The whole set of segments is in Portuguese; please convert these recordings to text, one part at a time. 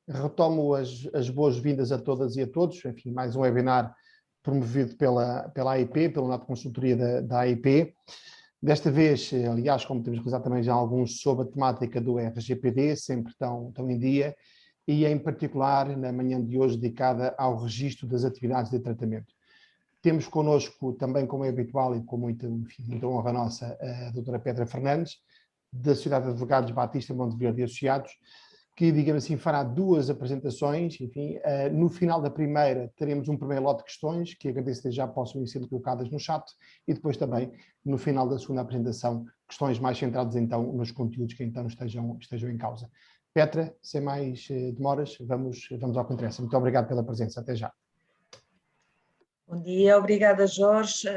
Retomo as boas-vindas a todas e a todos. Enfim, mais um webinar promovido pela AIP, pela nova consultoria da AIP. Desta vez, aliás, como temos realizado também já alguns sobre a temática do RGPD, sempre tão em dia, e em particular na manhã de hoje dedicada ao registro das atividades de tratamento. Temos connosco também, como é habitual e com muita honra nossa, a doutora Petra Fernandes, da Sociedade de Advogados Batista Monteverde e Associados, que, digamos assim, fará duas apresentações. Enfim, no final da primeira teremos um primeiro lote de questões, que agradeço desde já possam ir sendo colocadas no chat, e depois também, no final da segunda apresentação, questões mais centradas então nos conteúdos que então estejam em causa. Petra, sem mais demoras, vamos ao que interessa. Muito obrigado pela presença. Até já. Bom dia, obrigada Jorge.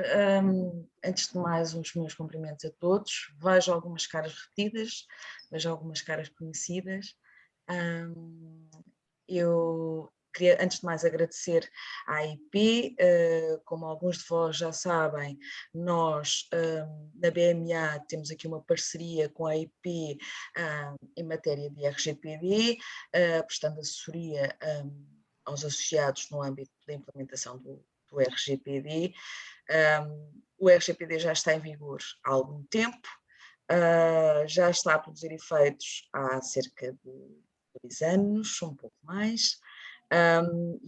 Antes de mais, os meus cumprimentos a todos. Vejo algumas caras repetidas, vejo algumas caras conhecidas. Eu queria, antes de mais, agradecer à AIP. Como alguns de vós já sabem, nós na BMA temos aqui uma parceria com a AIP em matéria de RGPD, prestando assessoria aos associados no âmbito da implementação do RGPD. O RGPD já está em vigor há algum tempo, já está a produzir efeitos há cerca de 2 anos, um pouco mais,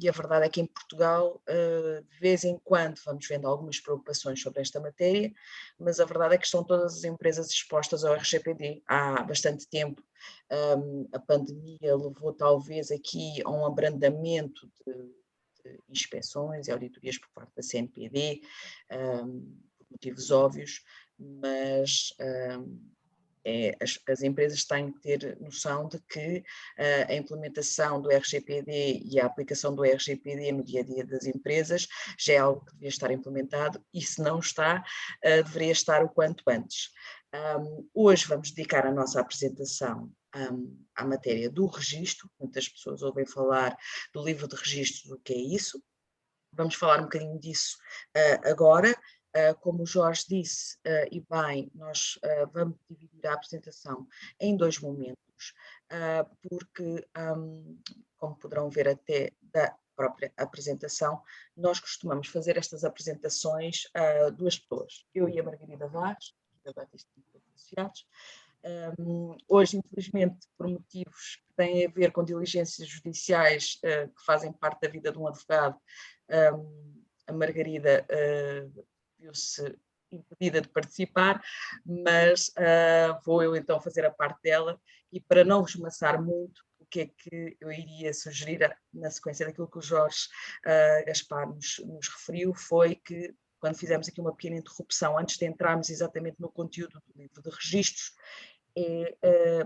e a verdade é que em Portugal, de vez em quando, vamos vendo algumas preocupações sobre esta matéria, mas a verdade é que estão todas as empresas expostas ao RGPD há bastante tempo. A pandemia levou talvez aqui a um abrandamento de inspeções e auditorias por parte da CNPD, por motivos óbvios, mas as empresas têm que ter noção de que a implementação do RGPD e a aplicação do RGPD no dia-a-dia das empresas já é algo que devia estar implementado e, se não está, deveria estar o quanto antes. Hoje vamos dedicar a nossa apresentação à matéria do registro. Muitas pessoas ouvem falar do livro de registros, o que é isso? Vamos falar um bocadinho disso agora. Como o Jorge disse, e bem, nós vamos dividir a apresentação em 2 momentos, porque, como poderão ver até da própria apresentação, nós costumamos fazer estas apresentações a 2 pessoas, eu e a Margarida Vaz, da Batista Associados. Hoje, infelizmente, por motivos que têm a ver com diligências judiciais que fazem parte da vida de um advogado, a Margarida viu-se impedida de participar, mas vou eu então fazer a parte dela, e para não vos maçar muito, o que é que eu iria sugerir na sequência daquilo que o Jorge Gaspar nos referiu, foi que, quando fizemos aqui uma pequena interrupção, antes de entrarmos exatamente no conteúdo do livro de registros,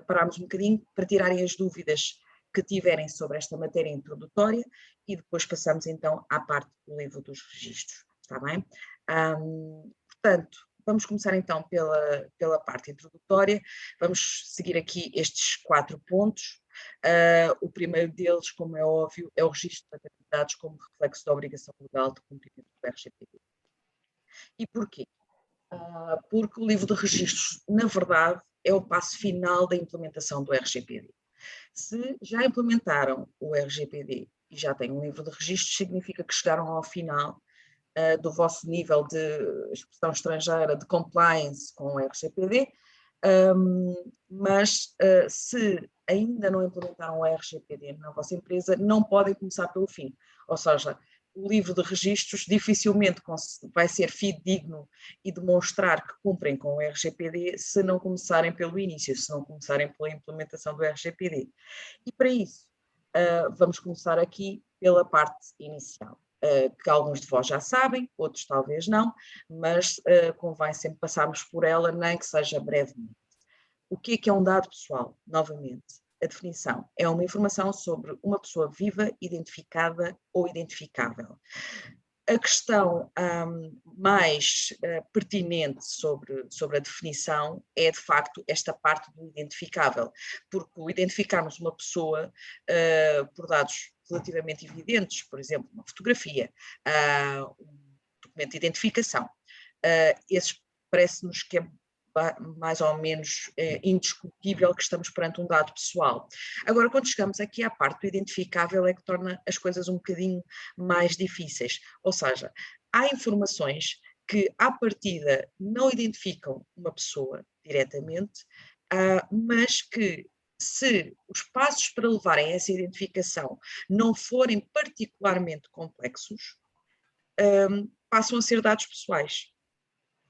parámos um bocadinho para tirarem as dúvidas que tiverem sobre esta matéria introdutória e depois passamos então à parte do livro dos registros, está bem? Portanto, vamos começar então pela parte introdutória. Vamos seguir aqui estes 4 pontos. O primeiro deles, como é óbvio, é o registro de atividades como reflexo da obrigação legal de cumprimento do RGPD. E porquê? Porque o livro de registros, na verdade, é o passo final da implementação do RGPD. Se já implementaram o RGPD e já têm um livro de registros, significa que chegaram ao final do vosso nível de expressão estrangeira de compliance com o RGPD, mas se ainda não implementaram o RGPD na vossa empresa, não podem começar pelo fim. Ou seja, o livro de registros dificilmente vai ser fidedigno e demonstrar que cumprem com o RGPD se não começarem pelo início, se não começarem pela implementação do RGPD. E para isso, vamos começar aqui pela parte inicial, que alguns de vós já sabem, outros talvez não, mas convém sempre passarmos por ela, nem que seja brevemente. O que é um dado pessoal? Novamente, a definição é uma informação sobre uma pessoa viva, identificada ou identificável. A questão mais pertinente sobre a definição é, de facto, esta parte do identificável, porque o identificarmos uma pessoa por dados relativamente evidentes, por exemplo, uma fotografia, um documento de identificação, esses parece-nos que é mais ou menos indiscutível que estamos perante um dado pessoal. Agora, quando chegamos aqui à parte do identificável, é que torna as coisas um bocadinho mais difíceis. Ou seja, há informações que, à partida, não identificam uma pessoa diretamente, mas que, se os passos para levarem a essa identificação não forem particularmente complexos, passam a ser dados pessoais.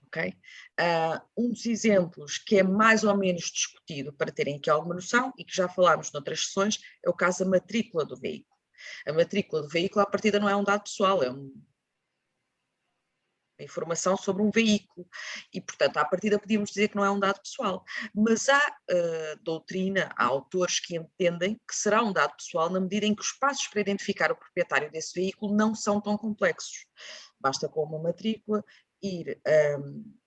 Okay? Um dos exemplos que é mais ou menos discutido, para terem aqui alguma noção, e que já falámos noutras sessões, é o caso da matrícula do veículo. A matrícula do veículo, à partida, não é um dado pessoal, é uma informação sobre um veículo e, portanto, à partida podíamos dizer que não é um dado pessoal, mas há doutrina, há autores que entendem que será um dado pessoal na medida em que os passos para identificar o proprietário desse veículo não são tão complexos. Basta com uma matrícula ir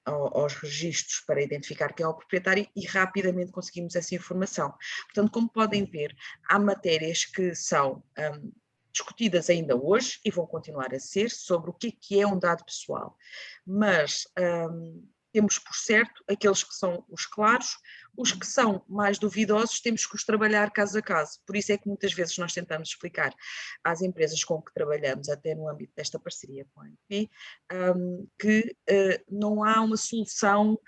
aos registros para identificar quem é o proprietário e rapidamente conseguimos essa informação. Portanto, como podem ver, há matérias que são discutidas ainda hoje e vão continuar a ser sobre o que é um dado pessoal, mas temos por certo aqueles que são os claros, os que são mais duvidosos temos que os trabalhar caso a caso, por isso é que muitas vezes nós tentamos explicar às empresas com que trabalhamos, até no âmbito desta parceria com a ANP, que não há uma solução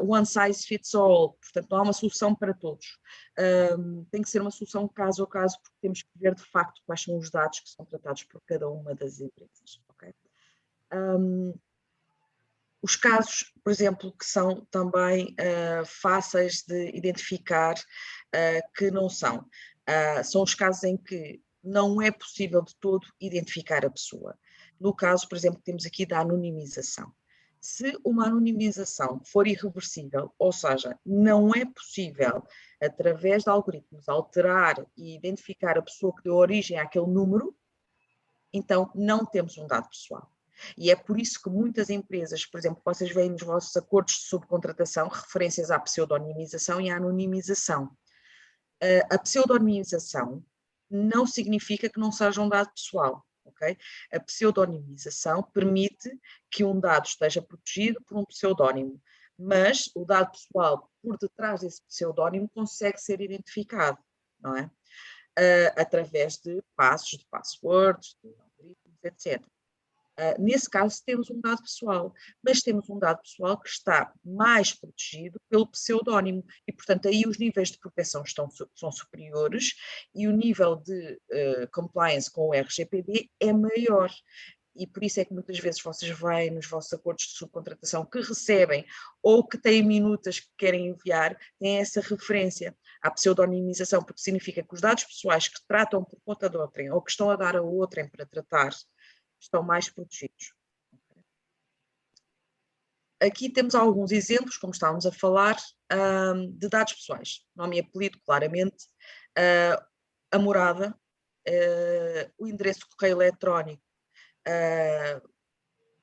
one size fits all, portanto não há uma solução para todos. Tem que ser uma solução caso a caso, porque temos que ver de facto quais são os dados que são tratados por cada uma das empresas. Okay? Os casos, por exemplo, que são também fáceis de identificar, que não são. São os casos em que não é possível de todo identificar a pessoa. No caso, por exemplo, que temos aqui da anonimização. Se uma anonimização for irreversível, ou seja, não é possível, através de algoritmos, alterar e identificar a pessoa que deu origem àquele número, então não temos um dado pessoal. E é por isso que muitas empresas, por exemplo, vocês veem nos vossos acordos de subcontratação referências à pseudonimização e à anonimização. A pseudonimização não significa que não seja um dado pessoal. Okay? A pseudonimização permite que um dado esteja protegido por um pseudónimo, mas o dado pessoal por detrás desse pseudónimo consegue ser identificado, não é? Através de passos, de passwords, de algoritmos, etc. Nesse caso temos um dado pessoal, mas temos um dado pessoal que está mais protegido pelo pseudónimo e, portanto, aí os níveis de proteção são superiores e o nível de compliance com o RGPD é maior. E por isso é que muitas vezes vocês veem nos vossos acordos de subcontratação que recebem ou que têm minutas que querem enviar, têm essa referência à pseudonimização, porque significa que os dados pessoais que tratam por conta de outrem ou que estão a dar a outrem para tratar estão mais protegidos. Aqui temos alguns exemplos, como estávamos a falar, de dados pessoais. Nome e apelido, claramente, a morada, o endereço de correio eletrónico,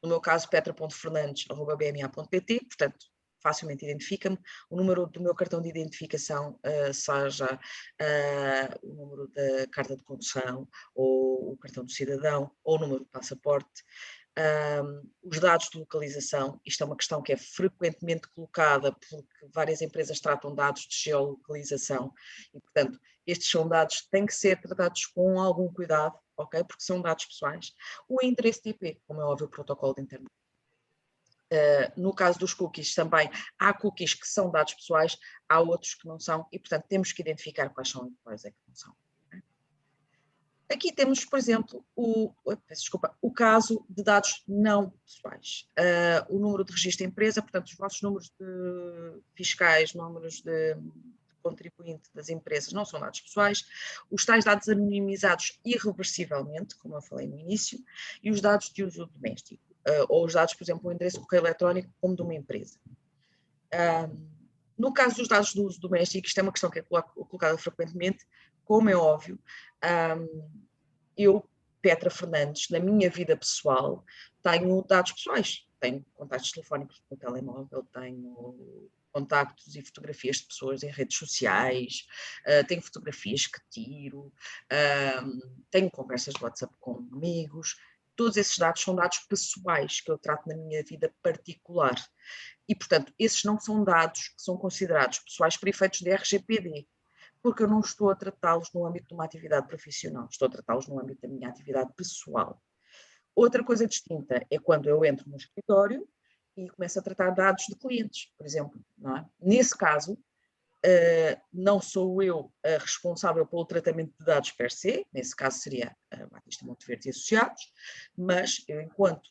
no meu caso, petra.fernandes@bma.pt, portanto, facilmente identifica-me. O número do meu cartão de identificação, seja o número da carta de condução, ou o cartão do cidadão, ou o número do passaporte. Os dados de localização, isto é uma questão que é frequentemente colocada porque várias empresas tratam dados de geolocalização e, portanto, estes são dados que têm que ser tratados com algum cuidado, ok? Porque são dados pessoais. O endereço de IP, como é óbvio, o protocolo de internet. No caso dos cookies também, há cookies que são dados pessoais, há outros que não são e, portanto, temos que identificar quais são e quais é que não são. Aqui temos, por exemplo, o caso de dados não pessoais. O número de registro de empresa, portanto, os vossos números fiscais, números de contribuinte das empresas não são dados pessoais, os tais dados anonimizados irreversivelmente, como eu falei no início, e os dados de uso doméstico, ou os dados, por exemplo, o endereço de correio eletrónico como de uma empresa. No caso dos dados de uso doméstico, isto é uma questão que é colocada frequentemente, como é óbvio, eu, Petra Fernandes, na minha vida pessoal, tenho dados pessoais, tenho contactos telefónicos no telemóvel, tenho contactos e fotografias de pessoas em redes sociais, tenho fotografias que tiro, tenho conversas de WhatsApp com amigos, todos esses dados são dados pessoais que eu trato na minha vida particular. E, portanto, esses não são dados que são considerados pessoais por efeitos de RGPD, porque eu não estou a tratá-los no âmbito de uma atividade profissional, estou a tratá-los no âmbito da minha atividade pessoal. Outra coisa distinta é quando eu entro no escritório e começo a tratar dados de clientes, por exemplo. Não é? Nesse caso, não sou eu a responsável pelo tratamento de dados per se, nesse caso seria a Batista Monteverde e Associados, mas eu, enquanto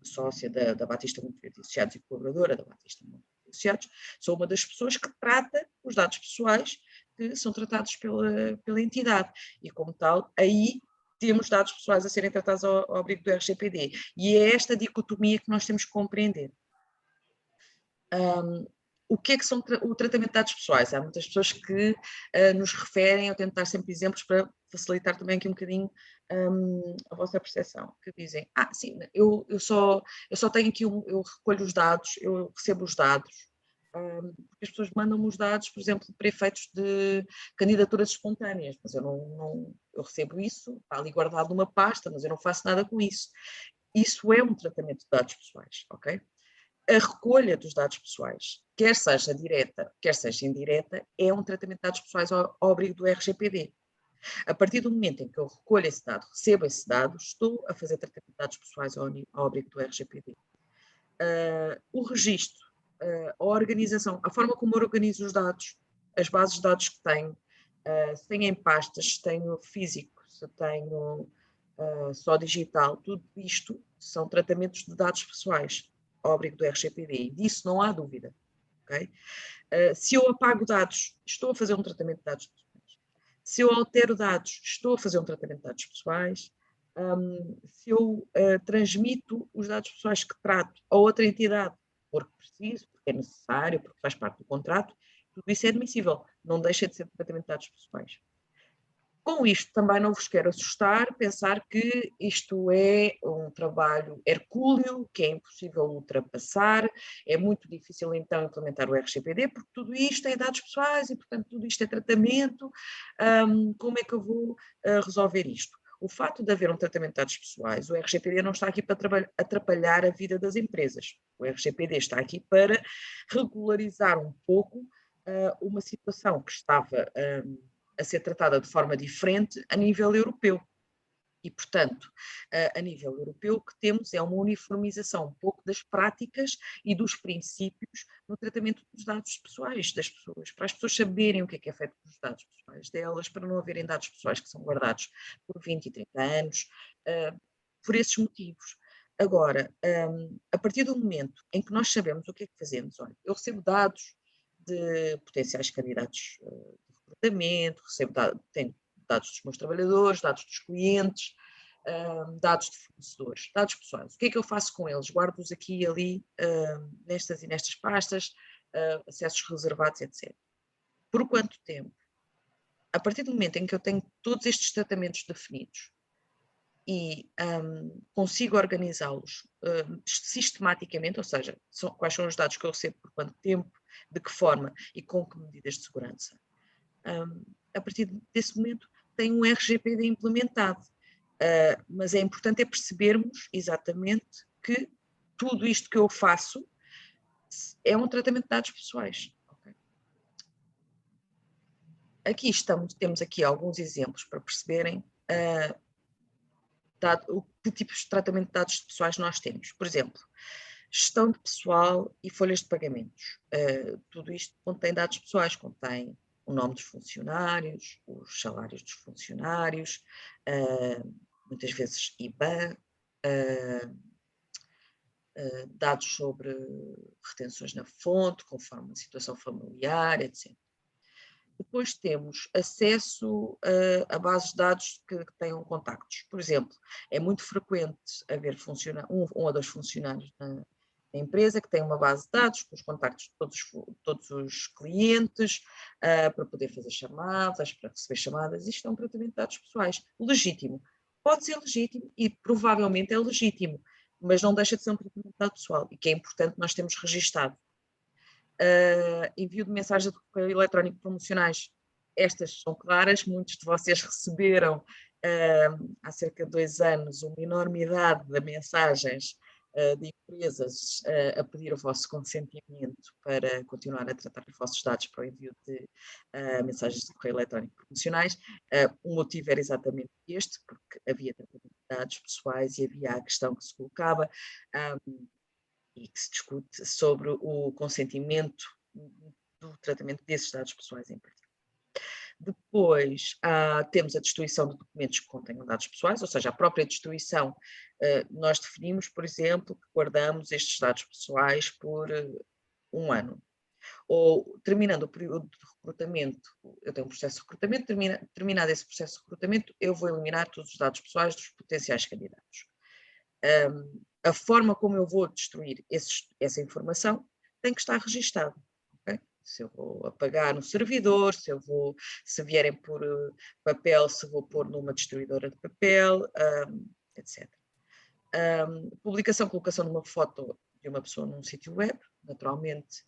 sócia da Batista Monteverde e Associados e colaboradora da Batista Monteverde e Associados, sou uma das pessoas que trata os dados pessoais que são tratados pela entidade e, como tal, aí temos dados pessoais a serem tratados ao abrigo do RGPD. E é esta dicotomia que nós temos que compreender. O que é que são o tratamento de dados pessoais? Há muitas pessoas que nos referem, eu tento dar sempre exemplos para facilitar também aqui um bocadinho a vossa percepção, que dizem, sim, eu só tenho aqui, eu recolho os dados, eu recebo os dados, porque as pessoas mandam-me os dados, por exemplo, para efeitos de candidaturas espontâneas, mas eu recebo isso, está ali guardado numa pasta, mas eu não faço nada com isso. Isso é um tratamento de dados pessoais, ok? A recolha dos dados pessoais, quer seja direta, quer seja indireta, é um tratamento de dados pessoais ao abrigo do RGPD. A partir do momento em que eu recolho esse dado, recebo esse dado, estou a fazer tratamento de dados pessoais ao abrigo do RGPD. O registro, a organização, a forma como eu organizo os dados, as bases de dados que tenho, se tenho em pastas, se tenho físico, se tenho só digital, tudo isto são tratamentos de dados pessoais ao abrigo do RGPD, e disso não há dúvida. Okay? Se eu apago dados, estou a fazer um tratamento de dados pessoais. Se eu altero dados, estou a fazer um tratamento de dados pessoais. Se eu transmito os dados pessoais que trato a outra entidade, porque preciso, porque é necessário, porque faz parte do contrato, tudo isso é admissível, não deixa de ser tratamento de dados pessoais. Com isto também não vos quero assustar, pensar que isto é um trabalho hercúleo, que é impossível ultrapassar, é muito difícil então implementar o RGPD, porque tudo isto é dados pessoais e, portanto, tudo isto é tratamento, como é que eu vou resolver isto? O facto de haver um tratamento de dados pessoais, o RGPD não está aqui para atrapalhar a vida das empresas, o RGPD está aqui para regularizar um pouco uma situação que estava a ser tratada de forma diferente a nível europeu. E, portanto, a nível europeu o que temos é uma uniformização um pouco das práticas e dos princípios no tratamento dos dados pessoais das pessoas, para as pessoas saberem o que é feito com os dados pessoais delas, para não haverem dados pessoais que são guardados por 20 e 30 anos, por esses motivos. Agora, a partir do momento em que nós sabemos o que é que fazemos, olha, eu recebo dados de potenciais candidatos recrutamento, tenho dados dos meus trabalhadores, dados dos clientes, dados de fornecedores, dados pessoais. O que é que eu faço com eles? Guardo-os aqui e ali, nestas e nestas pastas, acessos reservados, etc. Por quanto tempo? A partir do momento em que eu tenho todos estes tratamentos definidos e consigo organizá-los sistematicamente, ou seja, quais são os dados que eu recebo por quanto tempo, de que forma e com que medidas de segurança, a partir desse momento tem um RGPD implementado, mas é importante percebermos exatamente que tudo isto que eu faço é um tratamento de dados pessoais. Okay? Aqui temos aqui alguns exemplos para perceberem que tipos de tratamento de dados pessoais nós temos. Por exemplo, gestão de pessoal e folhas de pagamentos. Tudo isto contém dados pessoais, contém o nome dos funcionários, os salários dos funcionários, muitas vezes IBAN, dados sobre retenções na fonte, conforme a situação familiar, etc. Depois temos acesso a bases de dados que tenham contactos. Por exemplo, é muito frequente haver um ou dois funcionários na empresa que tem uma base de dados com os contactos de todos os clientes, para poder fazer chamadas, para receber chamadas. Isto é um tratamento de dados pessoais legítimo. Pode ser legítimo e provavelmente é legítimo, mas não deixa de ser um tratamento de dado pessoal e que é importante nós termos registado. Envio de mensagens de correio eletrónico promocionais. Estas são claras, muitos de vocês receberam há cerca de 2 anos, uma enormidade de mensagens de empresas a pedir o vosso consentimento para continuar a tratar os vossos dados para o envio de mensagens de correio eletrónico promocionais. O motivo era exatamente este, porque havia tratamento de dados pessoais e havia a questão que se colocava e que se discute sobre o consentimento do tratamento desses dados pessoais em particular. Depois, temos a destruição de documentos que contenham dados pessoais, ou seja, a própria destruição, nós definimos, por exemplo, que guardamos estes dados pessoais por 1 ano. Ou, terminando o período de recrutamento, eu tenho um processo de recrutamento, terminado esse processo de recrutamento, eu vou eliminar todos os dados pessoais dos potenciais candidatos. A forma como eu vou destruir essa informação tem que estar registada. Okay? Se eu vou apagar no servidor, se vierem por papel, se vou pôr numa destruidora de papel, etc. Colocação de uma foto de uma pessoa num sítio web, naturalmente,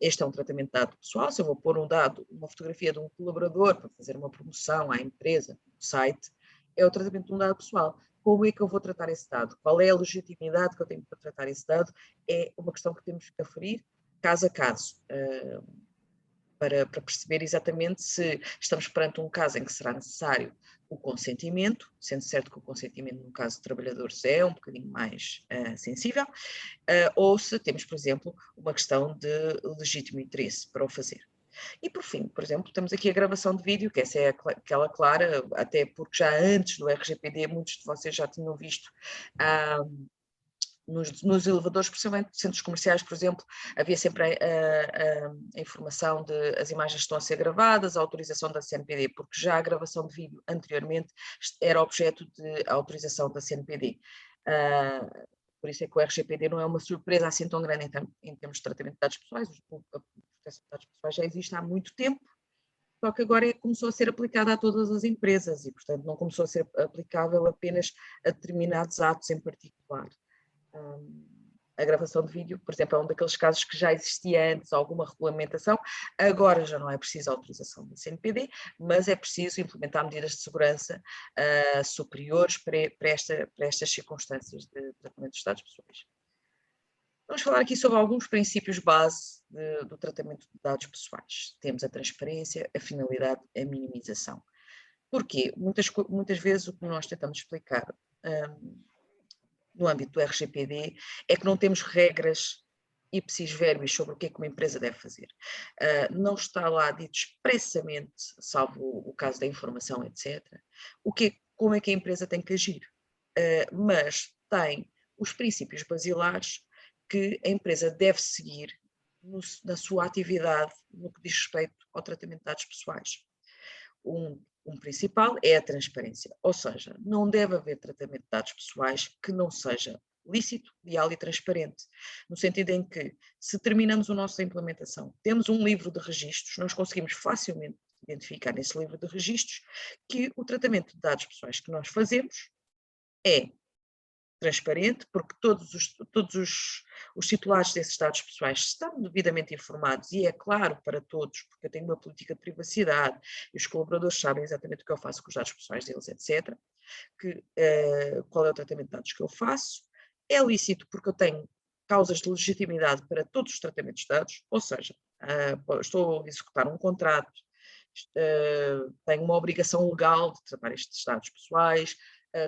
este é um tratamento de dado pessoal. Se eu vou pôr uma fotografia de um colaborador para fazer uma promoção à empresa, no site, é o tratamento de um dado pessoal. Como é que eu vou tratar esse dado? Qual é a legitimidade que eu tenho para tratar esse dado? É uma questão que temos que aferir caso a caso, para perceber exatamente se estamos perante um caso em que será necessário o consentimento, sendo certo que o consentimento no caso de trabalhadores é um bocadinho mais sensível, ou se temos, por exemplo, uma questão de legítimo interesse para o fazer. E por fim, por exemplo, temos aqui a gravação de vídeo, que essa é aquela clara, até porque já antes do RGPD muitos de vocês já tinham visto nos elevadores, principalmente centros comerciais, por exemplo, havia sempre a informação de as imagens estão a ser gravadas, a autorização da CNPD, porque já a gravação de vídeo anteriormente era objeto de autorização da CNPD. Por isso é que o RGPD não é uma surpresa assim tão grande em termos de tratamento de dados pessoais. A proteção de dados pessoais já existe há muito tempo, só que agora começou a ser aplicada a todas as empresas e, portanto, não começou a ser aplicável apenas a determinados atos em particular. A gravação de vídeo, por exemplo, é um daqueles casos que já existia antes alguma regulamentação, agora já não é preciso autorização da CNPD, mas é preciso implementar medidas de segurança superiores para estas circunstâncias de tratamento dos dados pessoais. Vamos falar aqui sobre alguns princípios base do tratamento de dados pessoais. Temos a transparência, a finalidade, a minimização. Porquê? Muitas vezes o que nós tentamos explicar no âmbito do RGPD é que não temos regras ipsis verbis sobre o que é que uma empresa deve fazer. Não está lá dito expressamente, salvo o caso da informação, etc., como é que a empresa tem que agir. Mas tem os princípios basilares que a empresa deve seguir na sua atividade no que diz respeito ao tratamento de dados pessoais. Um principal é a transparência, ou seja, não deve haver tratamento de dados pessoais que não seja lícito, leal e transparente, no sentido em que, se terminamos a nossa implementação, temos um livro de registros, nós conseguimos facilmente identificar nesse livro de registros que o tratamento de dados pessoais que nós fazemos é transparente, porque todos os titulares desses dados pessoais estão devidamente informados e é claro para todos, porque eu tenho uma política de privacidade e os colaboradores sabem exatamente o que eu faço com os dados pessoais deles, etc. Qual é o tratamento de dados que eu faço. É lícito porque eu tenho causas de legitimidade para todos os tratamentos de dados, ou seja, estou a executar um contrato, tenho uma obrigação legal de tratar estes dados pessoais,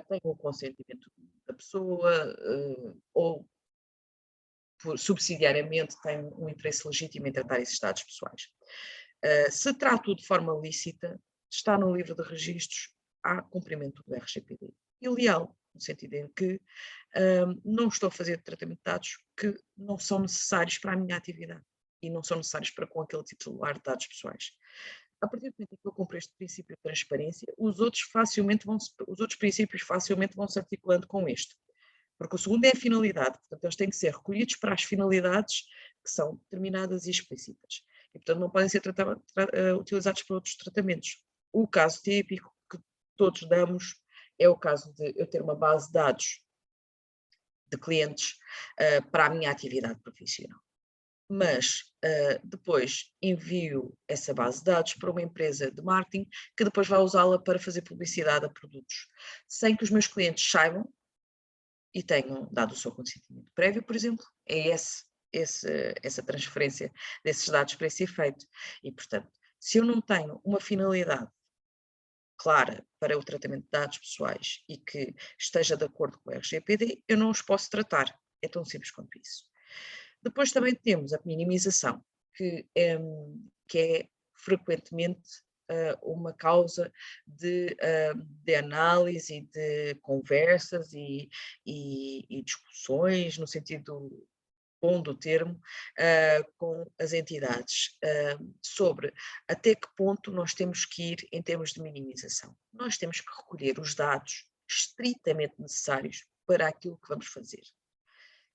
tenho o consentimento da pessoa ou subsidiariamente tenho um interesse legítimo em tratar esses dados pessoais. Se trato de forma lícita, está no livro de registros, há cumprimento do RGPD. E leal, no sentido em que não estou a fazer tratamento de dados que não são necessários para a minha atividade e não são necessários para com aquele titular de dados pessoais. A partir do momento em que eu cumpro este princípio de transparência, os outros princípios facilmente vão se articulando com este. Porque o segundo é a finalidade, portanto, eles têm que ser recolhidos para as finalidades que são determinadas e explícitas. E, portanto, não podem ser utilizados para outros tratamentos. O caso típico que todos damos é o caso de eu ter uma base de dados de clientes para a minha atividade profissional. mas depois envio essa base de dados para uma empresa de marketing que depois vai usá-la para fazer publicidade a produtos, sem que os meus clientes saibam e tenham dado o seu consentimento prévio, por exemplo. É essa transferência desses dados para esse efeito. E, portanto, se eu não tenho uma finalidade clara para o tratamento de dados pessoais e que esteja de acordo com o RGPD, eu não os posso tratar. É tão simples quanto isso. Depois também temos a minimização, que é frequentemente uma causa de análise e de conversas e discussões, no sentido bom do termo, com as entidades, sobre até que ponto nós temos que ir em termos de minimização. Nós temos que recolher os dados estritamente necessários para aquilo que vamos fazer.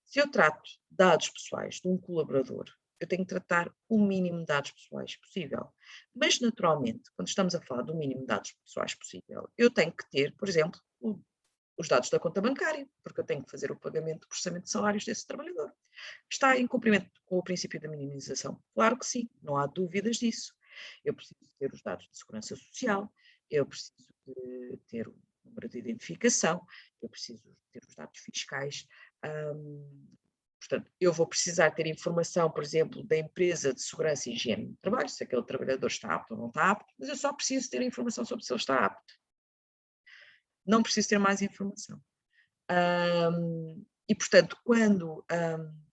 Se eu trato dados pessoais de um colaborador, eu tenho que tratar o mínimo de dados pessoais possível. Mas, naturalmente, quando estamos a falar do mínimo de dados pessoais possível, eu tenho que ter, por exemplo, os dados da conta bancária, porque eu tenho que fazer o pagamento do processamento de salários desse trabalhador. Está em cumprimento com o princípio da minimização? Claro que sim, não há dúvidas disso. Eu preciso ter os dados de segurança social, eu preciso de ter o número de identificação, eu preciso ter os dados fiscais. Portanto, eu vou precisar ter informação, por exemplo, da empresa de segurança e higiene do trabalho, se aquele trabalhador está apto ou não está apto, mas eu só preciso ter a informação sobre se ele está apto. Não preciso ter mais informação. E, portanto, quando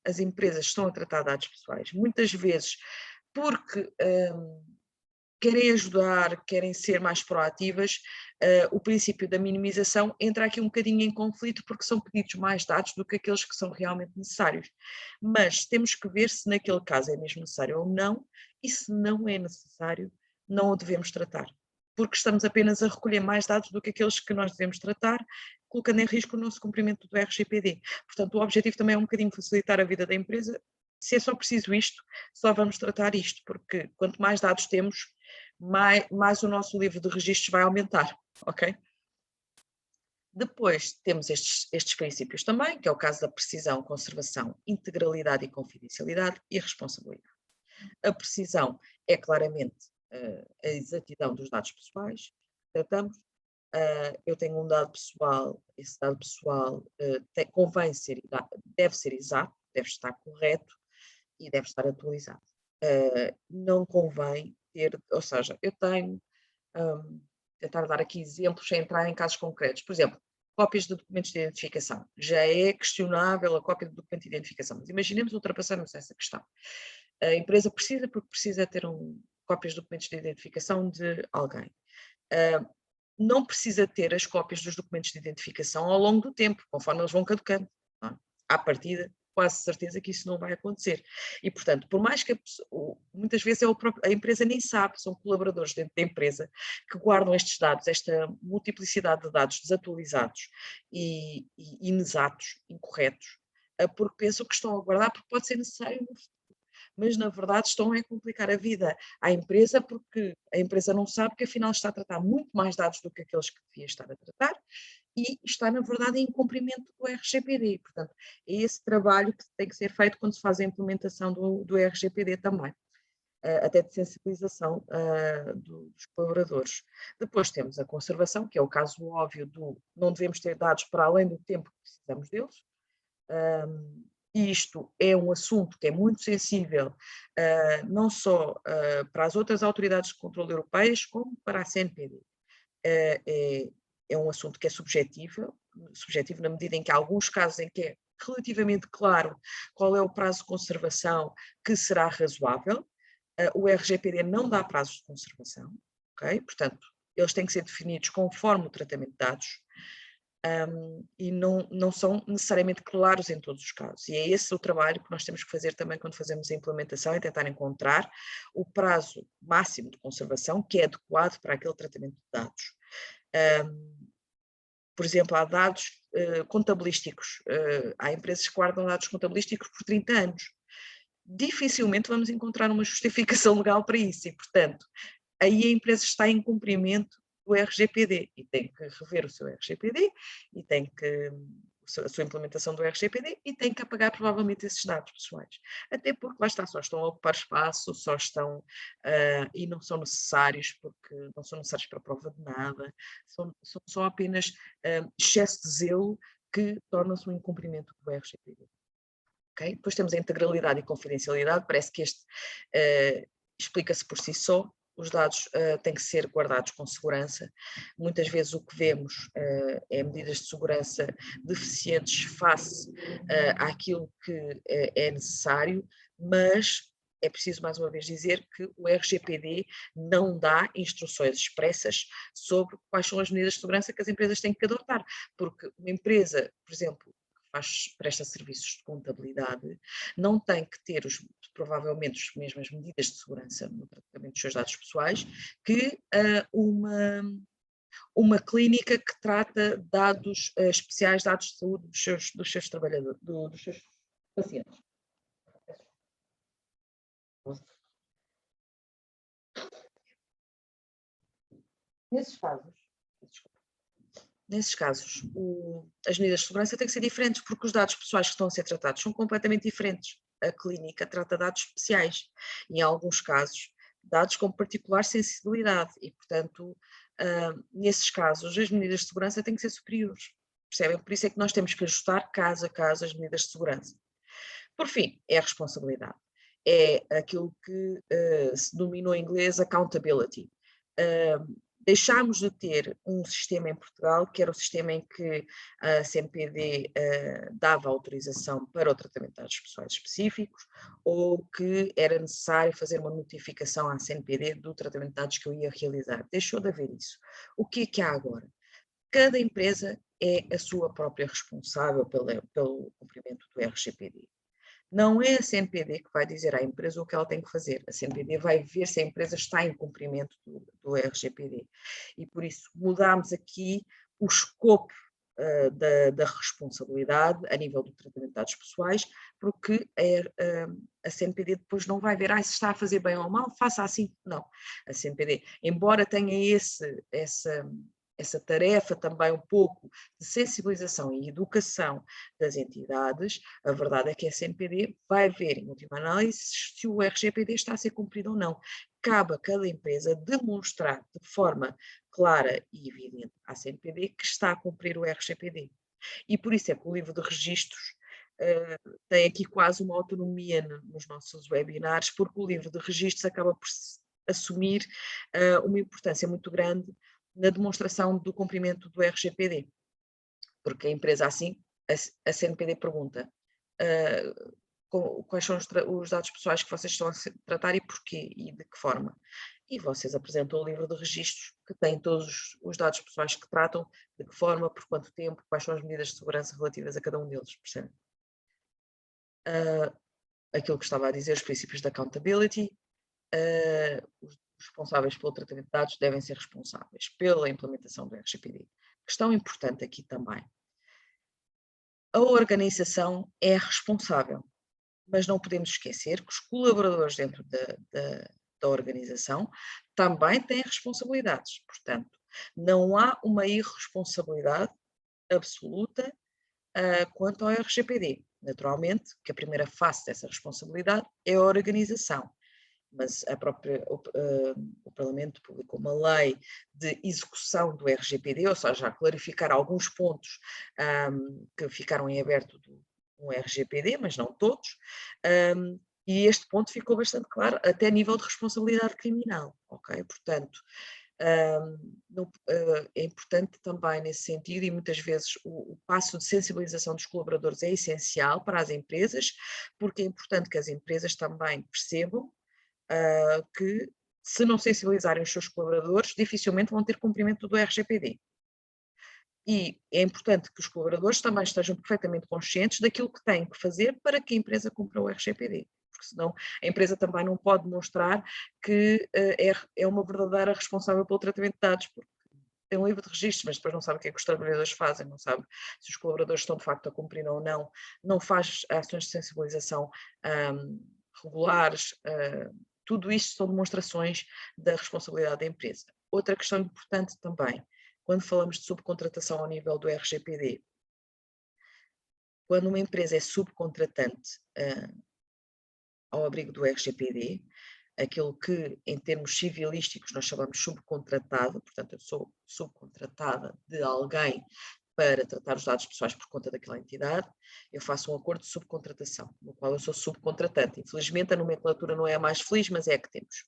as empresas estão a tratar dados pessoais, muitas vezes porque querem ajudar, querem ser mais proativas, o princípio da minimização entra aqui um bocadinho em conflito, porque são pedidos mais dados do que aqueles que são realmente necessários. Mas temos que ver se naquele caso é mesmo necessário ou não, e se não é necessário, não o devemos tratar, porque estamos apenas a recolher mais dados do que aqueles que nós devemos tratar, colocando em risco o nosso cumprimento do RGPD. Portanto, o objetivo também é um bocadinho facilitar a vida da empresa. Se é só preciso isto, só vamos tratar isto, porque quanto mais dados temos, mais o nosso livro de registros vai aumentar, ok? Depois temos estes princípios também, que é o caso da precisão, conservação, integralidade e confidencialidade e responsabilidade. A precisão é claramente a exatidão dos dados pessoais, tratamos. Eu tenho um dado pessoal, esse dado pessoal deve ser exato, deve estar correto e deve estar atualizado. Não convém ter, ou seja, eu tenho, tentar dar aqui exemplos sem entrar em casos concretos. Por exemplo, cópias de documentos de identificação. Já é questionável a cópia do documento de identificação, mas imaginemos ultrapassarmos essa questão. A empresa precisa, porque precisa ter cópias de documentos de identificação de alguém. Não precisa ter as cópias dos documentos de identificação ao longo do tempo, conforme eles vão caducando. À partida, quase certeza que isso não vai acontecer. E, portanto, por mais que muitas vezes a empresa nem sabe, são colaboradores dentro da empresa que guardam estes dados, esta multiplicidade de dados desatualizados e inexatos, incorretos, porque pensam que estão a guardar porque pode ser necessário no futuro. Mas na verdade estão a complicar a vida à empresa, porque a empresa não sabe que afinal está a tratar muito mais dados do que aqueles que devia estar a tratar e está na verdade em cumprimento do RGPD. Portanto, é esse trabalho que tem que ser feito quando se faz a implementação do RGPD também, até de sensibilização dos colaboradores. Depois temos a conservação, que é o caso óbvio do não devemos ter dados para além do tempo que precisamos deles. Isto é um assunto que é muito sensível, não só para as outras autoridades de controle europeias, como para a CNPD. É um assunto que é subjetivo na medida em que há alguns casos em que é relativamente claro qual é o prazo de conservação que será razoável. O RGPD não dá prazos de conservação, ok? Portanto, eles têm que ser definidos conforme o tratamento de dados. E não são necessariamente claros em todos os casos. E é esse o trabalho que nós temos que fazer também quando fazemos a implementação, é tentar encontrar o prazo máximo de conservação que é adequado para aquele tratamento de dados. Por exemplo, há dados contabilísticos, há empresas que guardam dados contabilísticos por 30 anos. Dificilmente vamos encontrar uma justificação legal para isso e, portanto, aí a empresa está em cumprimento do RGPD e tem que rever o seu RGPD e tem que a sua implementação do RGPD e tem que apagar provavelmente esses dados pessoais. Até porque, lá está, só estão a ocupar espaço, só estão, e não são necessários, porque não são necessários para a prova de nada, são só apenas excesso de zelo que torna-se um incumprimento do RGPD. Okay? Depois temos a integralidade e confidencialidade, parece que este explica-se por si só. Os dados têm que ser guardados com segurança. Muitas vezes o que vemos é medidas de segurança deficientes face àquilo que é necessário, mas é preciso mais uma vez dizer que o RGPD não dá instruções expressas sobre quais são as medidas de segurança que as empresas têm que adotar, porque uma empresa, por exemplo, presta serviços de contabilidade, não tem que ter provavelmente as mesmas medidas de segurança no tratamento dos seus dados pessoais que uma clínica que trata dados especiais, dados de saúde dos seus trabalhadores, dos seus pacientes. Nesses casos, as medidas de segurança têm que ser diferentes, porque os dados pessoais que estão a ser tratados são completamente diferentes. A clínica trata dados especiais, e em alguns casos, dados com particular sensibilidade, e, portanto, nesses casos, as medidas de segurança têm que ser superiores. Percebem? Por isso é que nós temos que ajustar caso a caso as medidas de segurança. Por fim, é a responsabilidade. É aquilo que se denominou em inglês accountability. Deixámos de ter um sistema em Portugal, que era o sistema em que a CNPD dava autorização para o tratamento de dados pessoais específicos, ou que era necessário fazer uma notificação à CNPD do tratamento de dados que eu ia realizar. Deixou de haver isso. O que é que há agora? Cada empresa é a sua própria responsável pelo cumprimento do RGPD. Não é a CNPD que vai dizer à empresa o que ela tem que fazer. A CNPD vai ver se a empresa está em cumprimento do RGPD. E por isso mudámos aqui o escopo da responsabilidade a nível do tratamento de dados pessoais, porque a CNPD depois não vai ver se está a fazer bem ou mal, faça assim. Não. A CNPD, embora tenha essa tarefa também um pouco de sensibilização e educação das entidades, a verdade é que a CNPD vai ver, em última análise, se o RGPD está a ser cumprido ou não. Cabe a cada empresa demonstrar de forma clara e evidente à CNPD que está a cumprir o RGPD. E por isso é que o livro de registros tem aqui quase uma autonomia nos nossos webinars, porque o livro de registros acaba por assumir uma importância muito grande na demonstração do cumprimento do RGPD, porque a empresa assim, a CNPD pergunta quais são os dados pessoais que vocês estão a tratar e porquê e de que forma. E vocês apresentam o livro de registros que tem todos os dados pessoais que tratam, de que forma, por quanto tempo, quais são as medidas de segurança relativas a cada um deles, percebe? Aquilo que estava a dizer, os princípios da accountability, os responsáveis pelo tratamento de dados devem ser responsáveis pela implementação do RGPD. Questão importante aqui também. A organização é responsável, mas não podemos esquecer que os colaboradores dentro da organização também têm responsabilidades. Portanto, não há uma irresponsabilidade absoluta quanto ao RGPD. Naturalmente, que a primeira face dessa responsabilidade é a organização. Mas o Parlamento publicou uma lei de execução do RGPD, ou seja, a clarificar alguns pontos que ficaram em aberto no RGPD, mas não todos, e este ponto ficou bastante claro, até a nível de responsabilidade criminal, ok? Portanto, é importante também nesse sentido, e muitas vezes o passo de sensibilização dos colaboradores é essencial para as empresas, porque é importante que as empresas também percebam que, se não sensibilizarem os seus colaboradores, dificilmente vão ter cumprimento do RGPD. E é importante que os colaboradores também estejam perfeitamente conscientes daquilo que têm que fazer para que a empresa cumpra o RGPD, porque senão a empresa também não pode demonstrar que é uma verdadeira responsável pelo tratamento de dados, porque tem um livro de registros, mas depois não sabe o que é que os trabalhadores fazem, não sabe se os colaboradores estão de facto a cumprir ou não, não faz ações de sensibilização regulares. Tudo isto são demonstrações da responsabilidade da empresa. Outra questão importante também, quando falamos de subcontratação ao nível do RGPD, quando uma empresa é subcontratante ao abrigo do RGPD, aquilo que em termos civilísticos nós chamamos subcontratado, portanto eu sou subcontratada de alguém para tratar os dados pessoais por conta daquela entidade, eu faço um acordo de subcontratação, no qual eu sou subcontratante. Infelizmente a nomenclatura não é a mais feliz, mas é a que temos.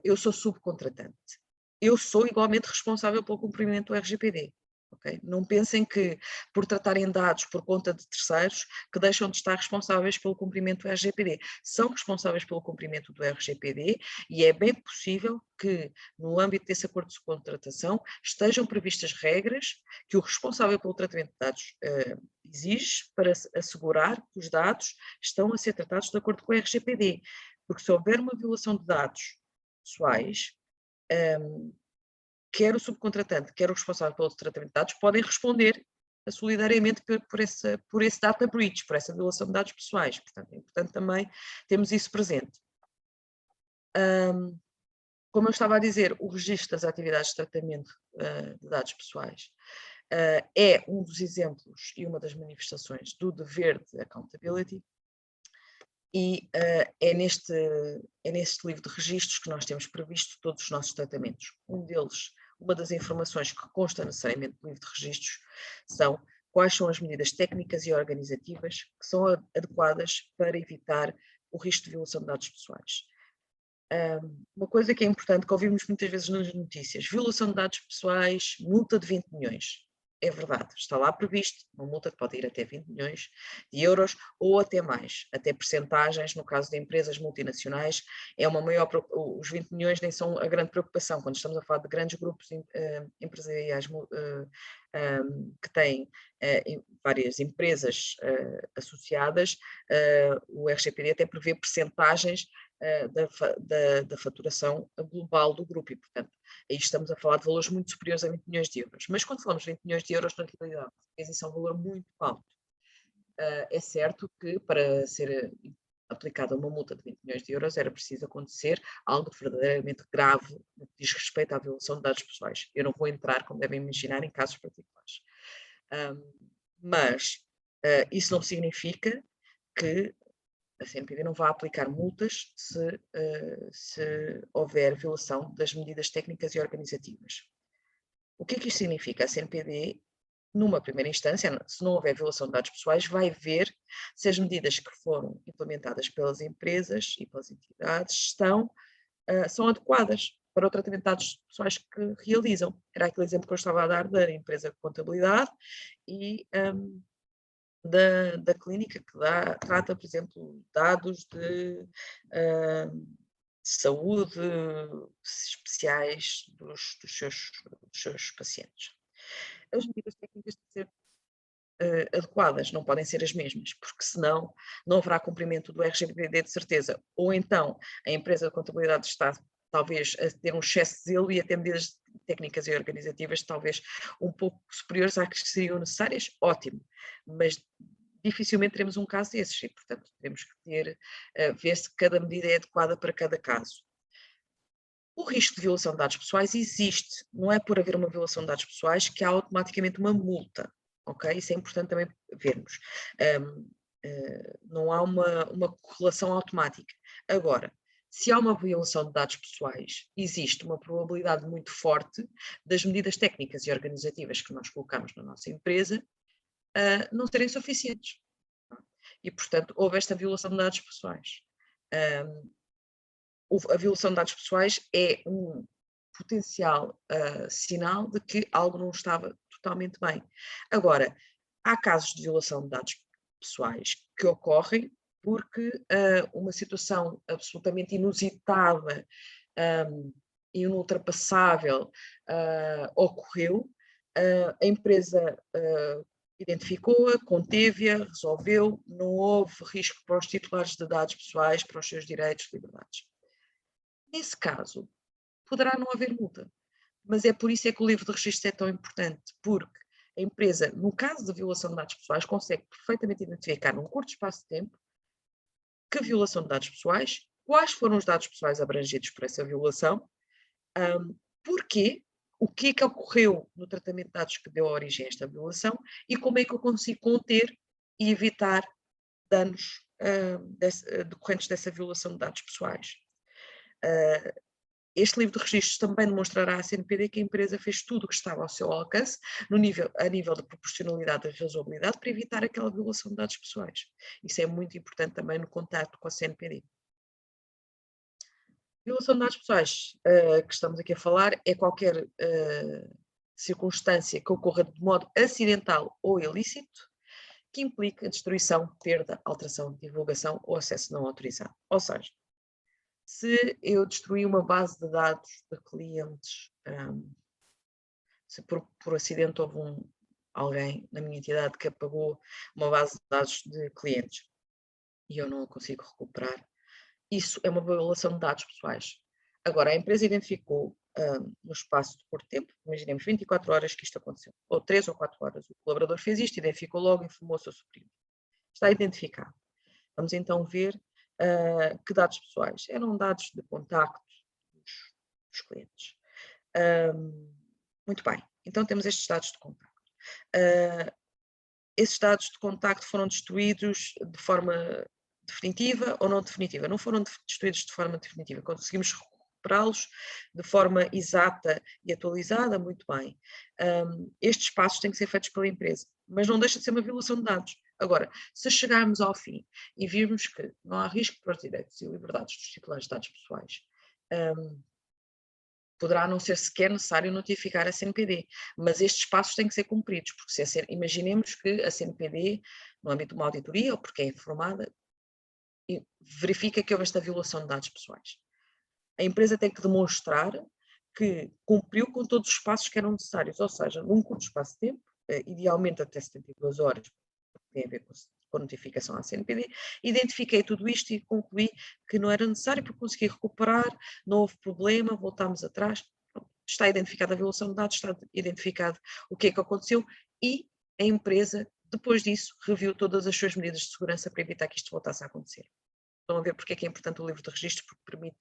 Eu sou subcontratante. Eu sou igualmente responsável pelo cumprimento do RGPD. Okay? Não pensem que, por tratarem dados por conta de terceiros, que deixam de estar responsáveis pelo cumprimento do RGPD. São responsáveis pelo cumprimento do RGPD e é bem possível que, no âmbito desse acordo de subcontratação, estejam previstas regras que o responsável pelo tratamento de dados exige para assegurar que os dados estão a ser tratados de acordo com o RGPD. Porque se houver uma violação de dados pessoais, quer o subcontratante, quer o responsável pelo tratamento de dados, podem responder solidariamente por esse data breach, por essa violação de dados pessoais. Portanto, é importante também termos isso presente. Como eu estava a dizer, o registro das atividades de tratamento de dados pessoais é um dos exemplos e uma das manifestações do dever de accountability, e é neste livro de registros que nós temos previsto todos os nossos tratamentos. Uma das informações que consta necessariamente no livro de registros são quais são as medidas técnicas e organizativas que são adequadas para evitar o risco de violação de dados pessoais. Uma coisa que é importante, que ouvimos muitas vezes nas notícias: violação de dados pessoais, multa de 20 milhões. É verdade, está lá previsto uma multa que pode ir até 20 milhões de euros ou até mais, até percentagens, no caso de empresas multinacionais, os 20 milhões nem são a grande preocupação, quando estamos a falar de grandes grupos empresariais que têm várias empresas associadas, o RGPD até prevê percentagens da faturação global do grupo e, portanto, aí estamos a falar de valores muito superiores a 20 milhões de euros. Mas quando falamos de 20 milhões de euros, na realidade, isso é um valor muito alto. É certo que para ser aplicada uma multa de 20 milhões de euros era preciso acontecer algo de verdadeiramente grave no que diz respeito à violação de dados pessoais. Eu não vou entrar, como devem imaginar, em casos particulares. Mas isso não significa que a CNPD não vai aplicar multas se houver violação das medidas técnicas e organizativas. O que é que isto significa? A CNPD, numa primeira instância, se não houver violação de dados pessoais, vai ver se as medidas que foram implementadas pelas empresas e pelas entidades são adequadas para o tratamento de dados pessoais que realizam. Era aquele exemplo que eu estava a dar da empresa de contabilidade e da clínica que trata, por exemplo, dados de saúde especiais dos seus pacientes. As medidas técnicas têm que ser adequadas, não podem ser as mesmas, porque senão não haverá cumprimento do RGPD de certeza. Ou então a empresa de contabilidade está talvez a ter um excesso de zelo e a ter medidas técnicas e organizativas talvez um pouco superiores às que seriam necessárias, ótimo, mas dificilmente teremos um caso desses e, portanto, temos que ver se cada medida é adequada para cada caso. O risco de violação de dados pessoais existe, não é por haver uma violação de dados pessoais que há automaticamente uma multa, ok? Isso é importante também vermos. Não há uma correlação automática. Agora, se há uma violação de dados pessoais, existe uma probabilidade muito forte das medidas técnicas e organizativas que nós colocamos na nossa empresa não serem suficientes. E, portanto, houve esta violação de dados pessoais. A violação de dados pessoais é um potencial sinal de que algo não estava totalmente bem. Agora, há casos de violação de dados pessoais que ocorrem porque uma situação absolutamente inusitada e inultrapassável ocorreu, a empresa identificou-a, conteve-a, resolveu, não houve risco para os titulares de dados pessoais, para os seus direitos e liberdades. Nesse caso, poderá não haver multa, mas é por isso que o livro de registro é tão importante, porque a empresa, no caso de violação de dados pessoais, consegue perfeitamente identificar num curto espaço de tempo que violação de dados pessoais, quais foram os dados pessoais abrangidos por essa violação, porquê, o que é que ocorreu no tratamento de dados que deu origem a esta violação e como é que eu consigo conter e evitar danos decorrentes dessa violação de dados pessoais. Este livro de registros também demonstrará à CNPD que a empresa fez tudo o que estava ao seu alcance, a nível de proporcionalidade e razoabilidade, para evitar aquela violação de dados pessoais. Isso é muito importante também no contacto com a CNPD. Violação de dados pessoais que estamos aqui a falar é qualquer circunstância que ocorra de modo acidental ou ilícito, que implica destruição, perda, alteração, divulgação ou acesso não autorizado. Ou seja, se eu destruir uma base de dados de clientes, se por acidente houve alguém na minha entidade que apagou uma base de dados de clientes e eu não a consigo recuperar, isso é uma violação de dados pessoais. Agora, a empresa identificou no espaço de curto tempo, imaginemos 24 horas que isto aconteceu, ou 3 ou 4 horas, o colaborador fez isto, identificou logo, informou o seu superior. Está identificado. Vamos então ver que dados pessoais. Eram dados de contacto dos clientes. Muito bem, então temos estes dados de contacto. Esses dados de contacto foram destruídos de forma definitiva ou não definitiva? Não foram destruídos de forma definitiva, conseguimos recuperá-los de forma exata e atualizada, muito bem. Estes passos têm que ser feitos pela empresa, mas não deixa de ser uma violação de dados. Agora, se chegarmos ao fim e virmos que não há risco para os direitos e liberdades dos titulares de dados pessoais, poderá não ser sequer necessário notificar a CNPD, mas estes passos têm que ser cumpridos, porque imaginemos que a CNPD, no âmbito de uma auditoria, ou porque é informada, verifica que houve esta violação de dados pessoais. A empresa tem que demonstrar que cumpriu com todos os passos que eram necessários, ou seja, num curto espaço de tempo, idealmente até 72 horas, tem a ver com a notificação à CNPD, identifiquei tudo isto e concluí que não era necessário porque consegui recuperar, não houve problema, voltámos atrás, está identificada a violação de dados, está identificado o que é que aconteceu e a empresa, depois disso, reviu todas as suas medidas de segurança para evitar que isto voltasse a acontecer. Estão a ver porque é que é importante o livro de registro, porque permite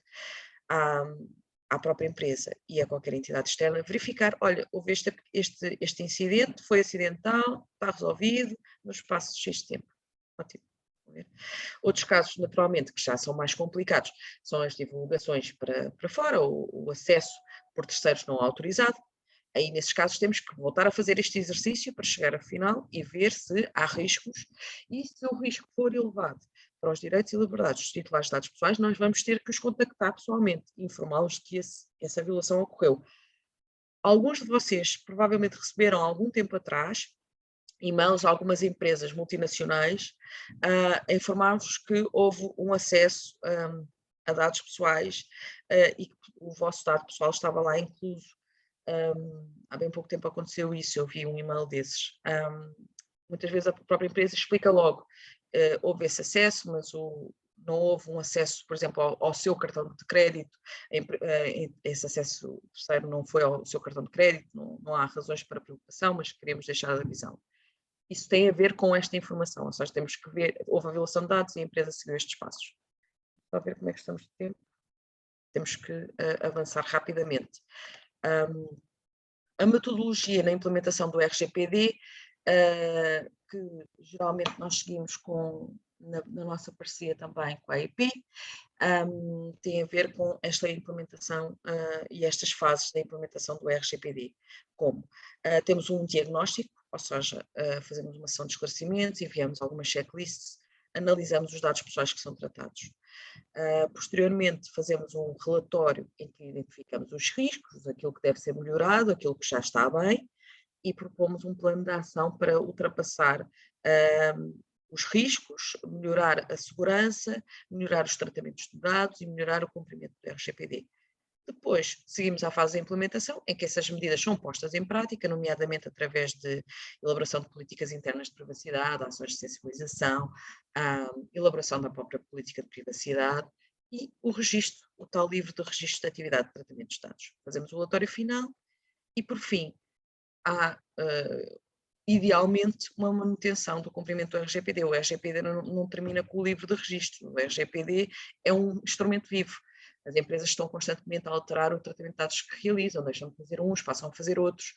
à própria empresa e a qualquer entidade externa verificar, olha, houve este incidente, foi acidental, está resolvido, no espaço de X tempo. Ótimo. Outros casos, naturalmente, que já são mais complicados, são as divulgações para fora, o acesso por terceiros não autorizado. Aí, nesses casos, temos que voltar a fazer este exercício para chegar ao final e ver se há riscos, e se o risco for elevado para os direitos e liberdades dos titulares de dados pessoais, nós vamos ter que os contactar pessoalmente e informá-los de que essa violação ocorreu. Alguns de vocês provavelmente receberam, há algum tempo atrás, e-mails de algumas empresas multinacionais a informar-vos que houve um acesso a dados pessoais e que o vosso dado pessoal estava lá incluso. Há bem pouco tempo aconteceu isso, eu vi um e-mail desses. Muitas vezes a própria empresa explica logo, houve esse acesso, mas não houve um acesso, por exemplo, ao seu cartão de crédito, esse acesso terceiro não foi ao seu cartão de crédito, não há razões para preocupação, mas queremos deixar a visão. Isso tem a ver com esta informação, ou seja, temos que ver, houve a violação de dados e a empresa seguiu estes passos. Para ver como é que estamos de tempo, temos que avançar rapidamente. A metodologia na implementação do RGPD, que geralmente nós seguimos na nossa parceria também com a IP, tem a ver com esta implementação e estas fases da implementação do RGPD. Como? Temos um diagnóstico, ou seja, fazemos uma sessão de esclarecimentos, enviamos algumas checklists, analisamos os dados pessoais que são tratados. Posteriormente, fazemos um relatório em que identificamos os riscos, aquilo que deve ser melhorado, aquilo que já está bem, e propomos um plano de ação para ultrapassar os riscos, melhorar a segurança, melhorar os tratamentos de dados e melhorar o cumprimento do RGPD. Depois, seguimos à fase da implementação, em que essas medidas são postas em prática, nomeadamente através de elaboração de políticas internas de privacidade, ações de sensibilização, elaboração da própria política de privacidade e o registro, o tal livro de registro de atividade de tratamento de dados. Fazemos o relatório final e, por fim, há idealmente uma manutenção do cumprimento do RGPD. O RGPD não termina com o livro de registro, o RGPD é um instrumento vivo. As empresas estão constantemente a alterar o tratamento de dados que realizam, deixam de fazer uns, passam a fazer outros.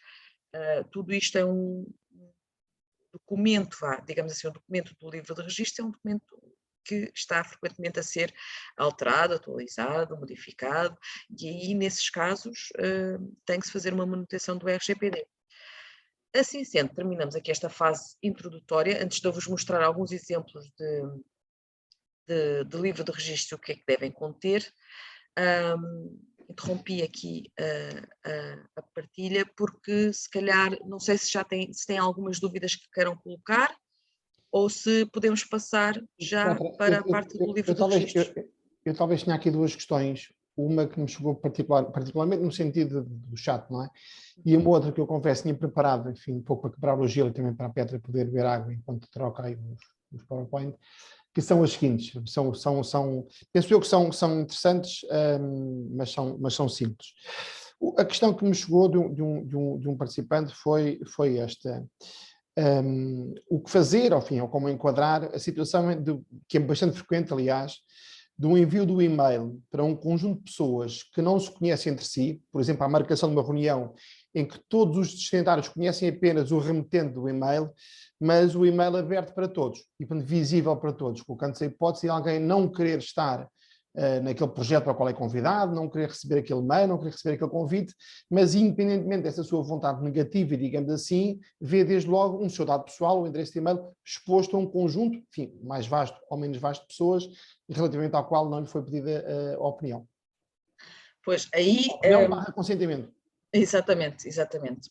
Tudo isto é um documento, digamos assim, o documento do livro de registro é um documento que está frequentemente a ser alterado, atualizado, modificado, e aí, nesses casos, tem que se fazer uma manutenção do RGPD. Assim sendo, terminamos aqui esta fase introdutória, antes de eu vos mostrar alguns exemplos de livro de registro, o que é que devem conter. Interrompi aqui a partilha, porque se calhar, não sei se tem algumas dúvidas que queiram colocar, ou se podemos passar já para a parte do livro de registros. Eu talvez tenha aqui duas questões. Uma que me chegou particularmente no sentido do chat, não é? E uma outra que eu confesso tinha preparado, enfim, um pouco para quebrar o gelo e também para a Petra poder beber água enquanto troca aí os PowerPoint, que são as seguintes. Penso eu que são interessantes, mas são simples. A questão que me chegou de um participante foi esta. O que fazer, ao fim, ou como enquadrar a situação que é bastante frequente, aliás, do envio do e-mail para um conjunto de pessoas que não se conhecem entre si, por exemplo, a marcação de uma reunião em que todos os destinatários conhecem apenas o remetente do e-mail, mas o e-mail aberto para todos e visível para todos, colocando-se a hipótese de alguém não querer estar naquele projeto para o qual é convidado, não querer receber aquele e-mail, não querer receber aquele convite, mas independentemente dessa sua vontade negativa, digamos assim, vê desde logo um seu dado pessoal, o endereço de e-mail, exposto a um conjunto, enfim, mais vasto ou menos vasto de pessoas, relativamente ao qual não lhe foi pedida a opinião. Pois, aí... Consentimento. Exatamente.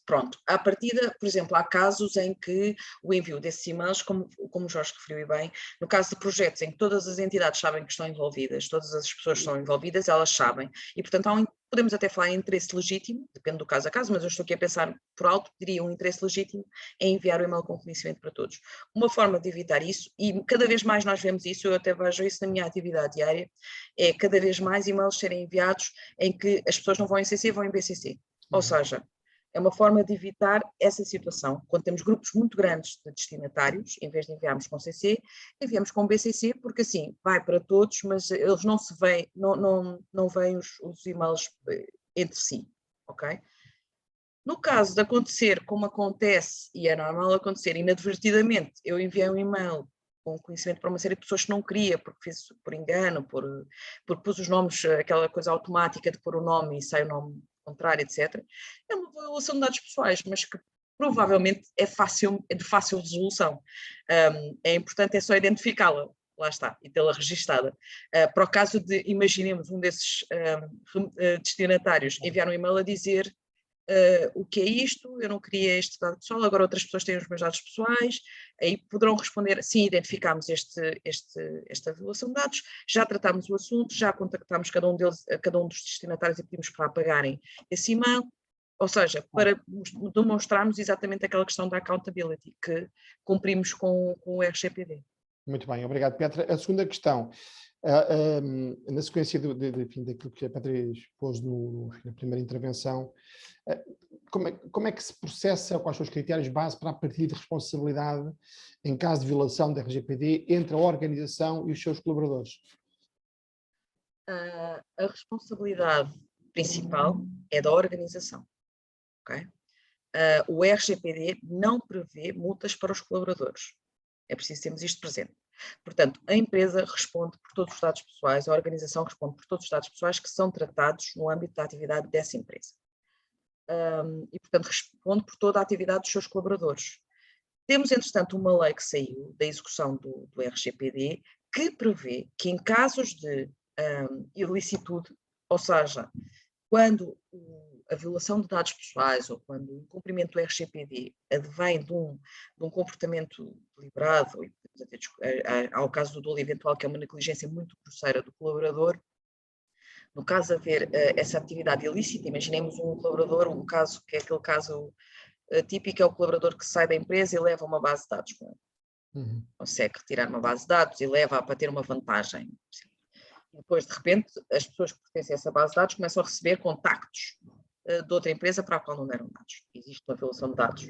Pronto. À partida, por exemplo, há casos em que o envio desses e-mails, como o Jorge referiu bem, no caso de projetos em que todas as entidades sabem que estão envolvidas, todas as pessoas que estão envolvidas, elas sabem. E, portanto, podemos até falar em interesse legítimo, depende do caso a caso, mas eu estou aqui a pensar por alto, diria um interesse legítimo em enviar o e-mail com conhecimento para todos. Uma forma de evitar isso, e cada vez mais nós vemos isso, eu até vejo isso na minha atividade diária, é cada vez mais e-mails serem enviados em que as pessoas não vão em CC, vão em BCC. Ou seja, é uma forma de evitar essa situação. Quando temos grupos muito grandes de destinatários, em vez de enviarmos com CC, enviamos com BCC, porque assim vai para todos, mas eles não se veem, não veem os e-mails entre si, ok? No caso de acontecer, como acontece, e é normal acontecer inadvertidamente, eu enviei um e-mail com conhecimento para uma série de pessoas que não queria, porque fiz por engano, porque pus os nomes, aquela coisa automática de pôr o nome e sai o nome contrário, etc. É uma violação de dados pessoais, mas que provavelmente é de fácil resolução. É importante, é só identificá-la, lá está, e tê-la registada. Para o caso de, imaginemos, um desses destinatários enviar um e-mail a dizer o que é isto, eu não queria este dado pessoal, agora outras pessoas têm os meus dados pessoais, aí poderão responder, sim, identificámos esta violação de dados, já tratámos o assunto, já contactámos cada um dos destinatários e pedimos para apagarem esse e-mail, ou seja, para demonstrarmos exatamente aquela questão da accountability, que cumprimos com o RGPD. Muito bem, obrigado, Petra. A segunda questão, na sequência daquilo que a Petra expôs na primeira intervenção, como é que se processa, quais são os critérios base para a partilha de responsabilidade em caso de violação da RGPD entre a organização e os seus colaboradores? A responsabilidade principal é da organização, ok? O RGPD não prevê multas para os colaboradores. É preciso termos isto presente. Portanto, a empresa responde por todos os dados pessoais, a organização responde por todos os dados pessoais que são tratados no âmbito da atividade dessa empresa. E, portanto, responde por toda a atividade dos seus colaboradores. Temos, entretanto, uma lei que saiu da execução do RGPD que prevê que em casos de ilicitude, ou seja, quando a violação de dados pessoais ou quando o incumprimento do RGPD advém de um comportamento deliberado, ao caso do dolo eventual, que é uma negligência muito grosseira do colaborador, no caso de haver essa atividade ilícita, imaginemos um colaborador, um caso que é aquele caso típico, é o colaborador que sai da empresa e leva uma base de dados com ele. Consegue retirar uma base de dados e leva-a para ter uma vantagem. Depois, de repente, as pessoas que pertencem a essa base de dados começam a receber contactos de outra empresa para a qual não deram dados. Existe uma violação de dados.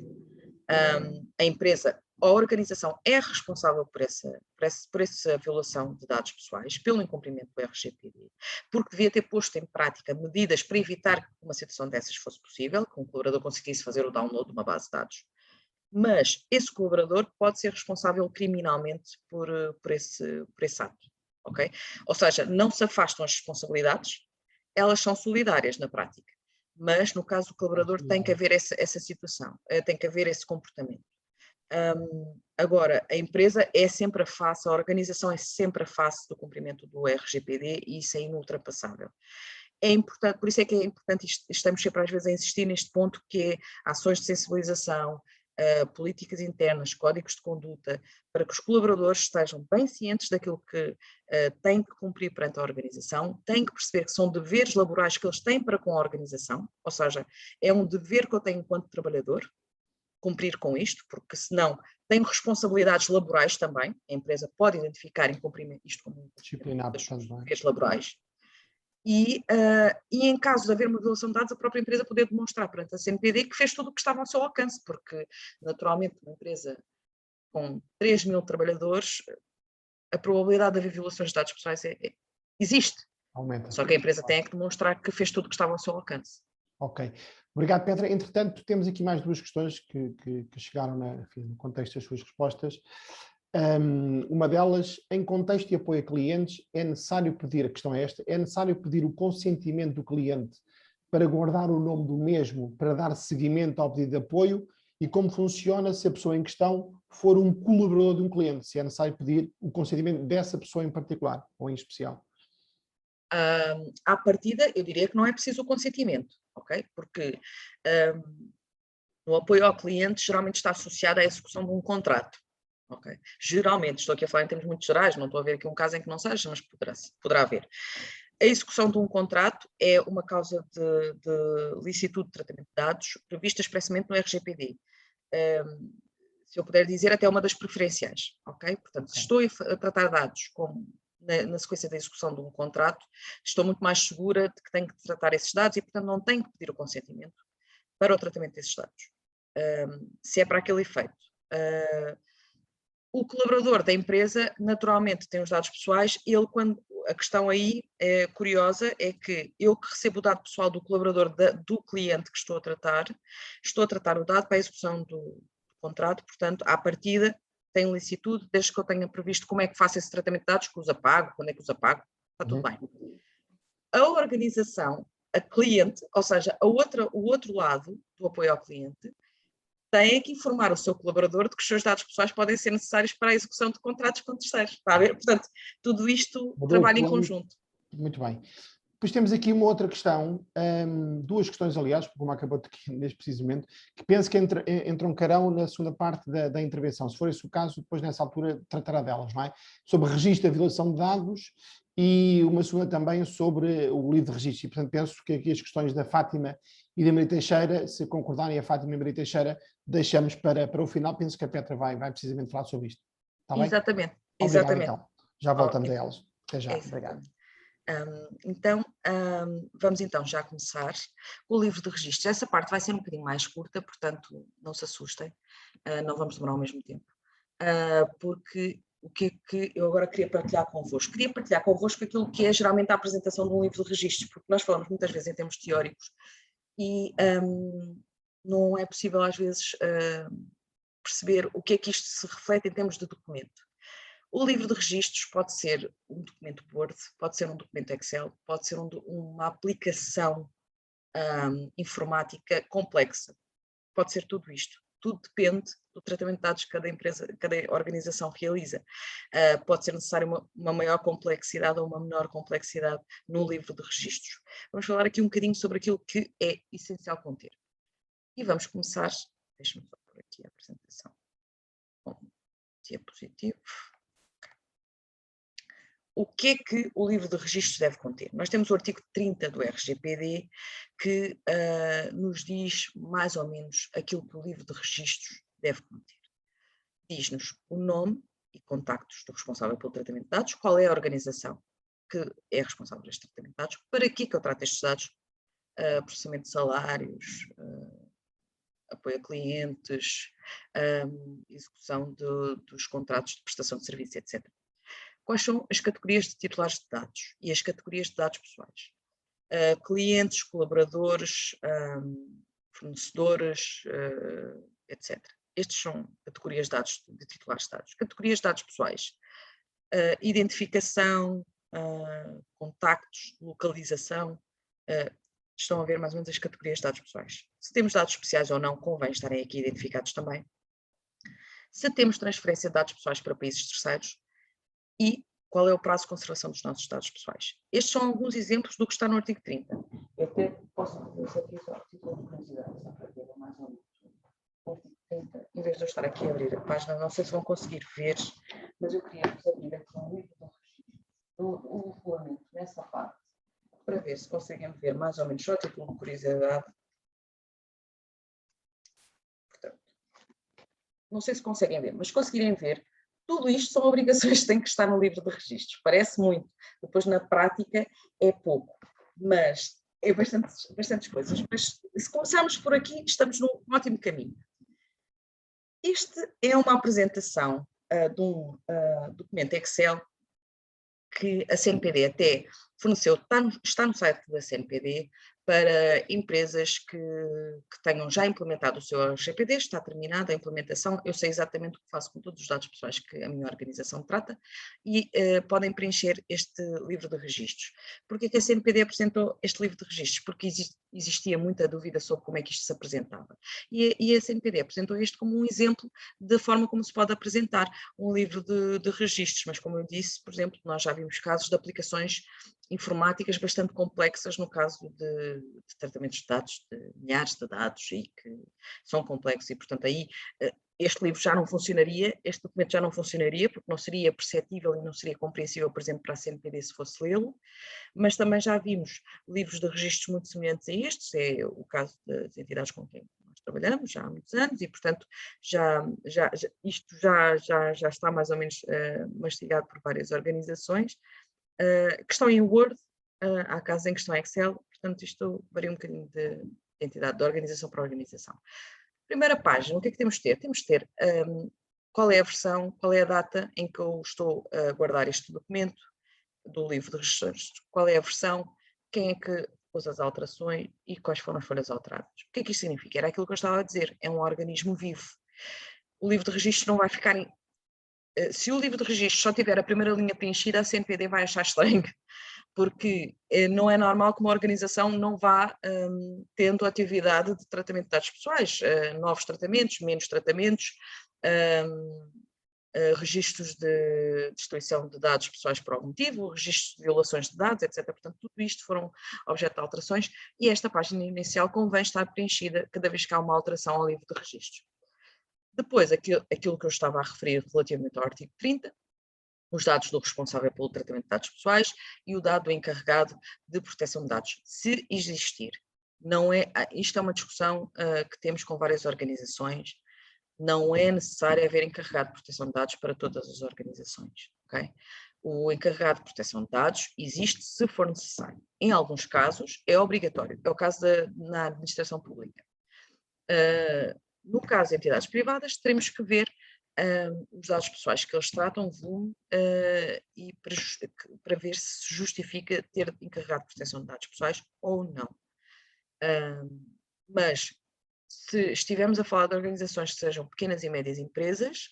A empresa a organização é responsável por essa violação de dados pessoais, pelo incumprimento do RGPD, porque devia ter posto em prática medidas para evitar que uma situação dessas fosse possível, que um colaborador conseguisse fazer o download de uma base de dados. Mas esse colaborador pode ser responsável criminalmente por esse ato, ok? Ou seja, não se afastam as responsabilidades, elas são solidárias na prática, mas no caso do colaborador tem que haver essa situação, tem que haver esse comportamento. Agora, a empresa é sempre a face, a organização é sempre a face do cumprimento do RGPD e isso é inultrapassável. É importante, por isso é que é importante, estamos sempre às vezes a insistir neste ponto que é ações de sensibilização, políticas internas, códigos de conduta, para que os colaboradores estejam bem cientes daquilo que têm que cumprir perante a organização, têm que perceber que são deveres laborais que eles têm para com a organização, ou seja, é um dever que eu tenho enquanto trabalhador, cumprir com isto, porque senão tenho responsabilidades laborais também, a empresa pode identificar incumprimento isto como disciplinar, portanto, deveres laborais, e em caso de haver uma violação de dados, a própria empresa poder demonstrar perante a CNPD que fez tudo o que estava ao seu alcance, porque naturalmente uma empresa com 3.000 trabalhadores, a probabilidade de haver violações de dados pessoais existe, aumenta. Só que a empresa tem que demonstrar que fez tudo o que estava ao seu alcance. Ok. Obrigado, Petra. Entretanto, temos aqui mais duas questões que chegaram no contexto das suas respostas. Uma delas, em contexto de apoio a clientes, é necessário pedir, a questão é esta, é necessário pedir o consentimento do cliente para guardar o nome do mesmo, para dar seguimento ao pedido de apoio, e como funciona se a pessoa em questão for um colaborador de um cliente, se é necessário pedir o consentimento dessa pessoa em particular, ou em especial. À partida, eu diria que não é preciso o consentimento, ok? Porque o apoio ao cliente geralmente está associado à execução de um contrato, ok? Geralmente, estou aqui a falar em termos muito gerais, não estou a ver aqui um caso em que não seja, mas poderá haver. A execução de um contrato é uma causa de licitude de tratamento de dados prevista expressamente no RGPD. Se eu puder dizer, até uma das preferenciais, ok? Portanto, se estou a tratar dados como na sequência da execução de um contrato, estou muito mais segura de que tenho que tratar esses dados e, portanto, não tenho que pedir o consentimento para o tratamento desses dados. Se é para aquele efeito. O colaborador da empresa, naturalmente, tem os dados pessoais. A questão aí curiosa é que eu que recebo o dado pessoal do colaborador do cliente que estou a tratar o dado para a execução do contrato, portanto, à partida, tem licitude, desde que eu tenha previsto como é que faço esse tratamento de dados, que os apago, quando é que os apago, está tudo bem. A organização, a cliente, ou seja, o outro lado do apoio ao cliente, tem que informar o seu colaborador de que os seus dados pessoais podem ser necessários para a execução de contratos com terceiros. Está a ver? Portanto, tudo isto trabalha em conjunto. Muito bem. Depois temos aqui uma outra questão, duas questões, aliás, como acabou aqui neste preciso momento, que penso que entroncarão na segunda parte da intervenção. Se for esse o caso, depois nessa altura tratará delas, não é? Sobre registro da violação de dados e uma segunda também sobre o livro de registro. E, portanto, penso que aqui as questões da Fátima e da Maria Teixeira, se concordarem, a Fátima e a Maria Teixeira, deixamos para o final. Penso que a Petra vai precisamente falar sobre isto. Está bem? Exatamente. Obrigado, Exatamente. então. Já voltamos a elas. Até já. Obrigado. Então, vamos então já começar com o livro de registros. Essa parte vai ser um bocadinho mais curta, portanto, não se assustem, não vamos demorar ao mesmo tempo, porque o que é que eu agora queria partilhar convosco? Queria partilhar convosco aquilo que é geralmente a apresentação de um livro de registros, porque nós falamos muitas vezes em termos teóricos e não é possível às vezes perceber o que é que isto se reflete em termos de documento. O livro de registros pode ser um documento Word, pode ser um documento Excel, pode ser uma aplicação informática complexa, pode ser tudo isto. Tudo depende do tratamento de dados que cada empresa, cada organização realiza. Pode ser necessária uma maior complexidade ou uma menor complexidade no livro de registros. Vamos falar aqui um bocadinho sobre aquilo que é essencial conter. E vamos começar, deixa-me só por aqui a apresentação, com diapositivo. O que é que o livro de registros deve conter? Nós temos o artigo 30 do RGPD que nos diz mais ou menos aquilo que o livro de registros deve conter. Diz-nos o nome e contactos do responsável pelo tratamento de dados, qual é a organização que é responsável por este tratamento de dados, para que eu trato estes dados, processamento de salários, apoio a clientes, execução dos contratos de prestação de serviço, etc. Quais são as categorias de titulares de dados e as categorias de dados pessoais? Clientes, colaboradores, fornecedores, etc. Estes são categorias de dados, de titulares de dados. Categorias de dados pessoais: identificação, contactos, localização. Estão a ver mais ou menos as categorias de dados pessoais. Se temos dados especiais ou não, convém estarem aqui identificados também. Se temos transferência de dados pessoais para países terceiros e qual é o prazo de conservação dos nossos dados pessoais. Estes são alguns exemplos do que está no artigo 30. Eu até posso fazer isso aqui só a título de curiosidade, só para ver mais ou menos. O artigo 30, em vez de eu estar aqui a abrir a página, não sei se vão conseguir ver, mas eu queria vos abrir aqui um livro do registro, do regulamento, nessa parte, para ver se conseguem ver mais ou menos só a título de curiosidade. Portanto, não sei se conseguem ver, mas se conseguirem ver, tudo isto são obrigações que têm que estar no livro de registros. Parece muito, depois na prática é pouco, mas é bastantes coisas. Mas se começarmos por aqui, estamos num ótimo caminho. Este é uma apresentação de um documento Excel que a CNPD até forneceu, está no site da CNPD, para empresas que tenham já implementado o seu RGPD, está terminada a implementação, eu sei exatamente o que faço com todos os dados pessoais que a minha organização trata e podem preencher este livro de registros. Porquê que a CNPD apresentou este livro de registros? Porque existia muita dúvida sobre como é que isto se apresentava. E a CNPD apresentou isto como um exemplo da forma como se pode apresentar um livro de registros, mas como eu disse, por exemplo, nós já vimos casos de aplicações informáticas bastante complexas no caso de tratamentos de dados, de milhares de dados e que são complexos e, portanto, aí este livro já não funcionaria, este documento já não funcionaria porque não seria perceptível e não seria compreensível, por exemplo, para a CNPD se fosse lê-lo, mas também já vimos livros de registros muito semelhantes a estes, é o caso das entidades com quem nós trabalhamos já há muitos anos e, portanto, isto já está mais ou menos mastigado por várias organizações, que estão em Word, há casos em que estão em Excel, portanto isto varia um bocadinho de entidade, de organização para organização. Primeira página, o que é que temos de ter? Temos de ter qual é a versão, qual é a data em que eu estou a guardar este documento do livro de registros, qual é a versão, quem é que pôs as alterações e quais foram as folhas alteradas. O que é que isto significa? Era aquilo que eu estava a dizer, é um organismo vivo. O livro de registros não vai ficar se o livro de registro só tiver a primeira linha preenchida, a CNPD vai achar estranho, porque não é normal que uma organização não vá tendo atividade de tratamento de dados pessoais, novos tratamentos, menos tratamentos, registros de destruição de dados pessoais por algum motivo, registros de violações de dados, etc. Portanto, tudo isto foram objeto de alterações e esta página inicial convém estar preenchida cada vez que há uma alteração ao livro de registros. Depois, aquilo que eu estava a referir relativamente ao artigo 30, os dados do responsável pelo tratamento de dados pessoais e o dado do encarregado de proteção de dados, se existir. Não é, isto é uma discussão que temos com várias organizações, não é necessário haver encarregado de proteção de dados para todas as organizações, ok? O encarregado de proteção de dados existe se for necessário. Em alguns casos é obrigatório, é o caso na administração pública. No caso de entidades privadas, teremos que ver os dados pessoais que eles tratam, volume, e para ver se justifica ter encarregado de proteção de dados pessoais ou não. Mas, se estivermos a falar de organizações que sejam pequenas e médias empresas,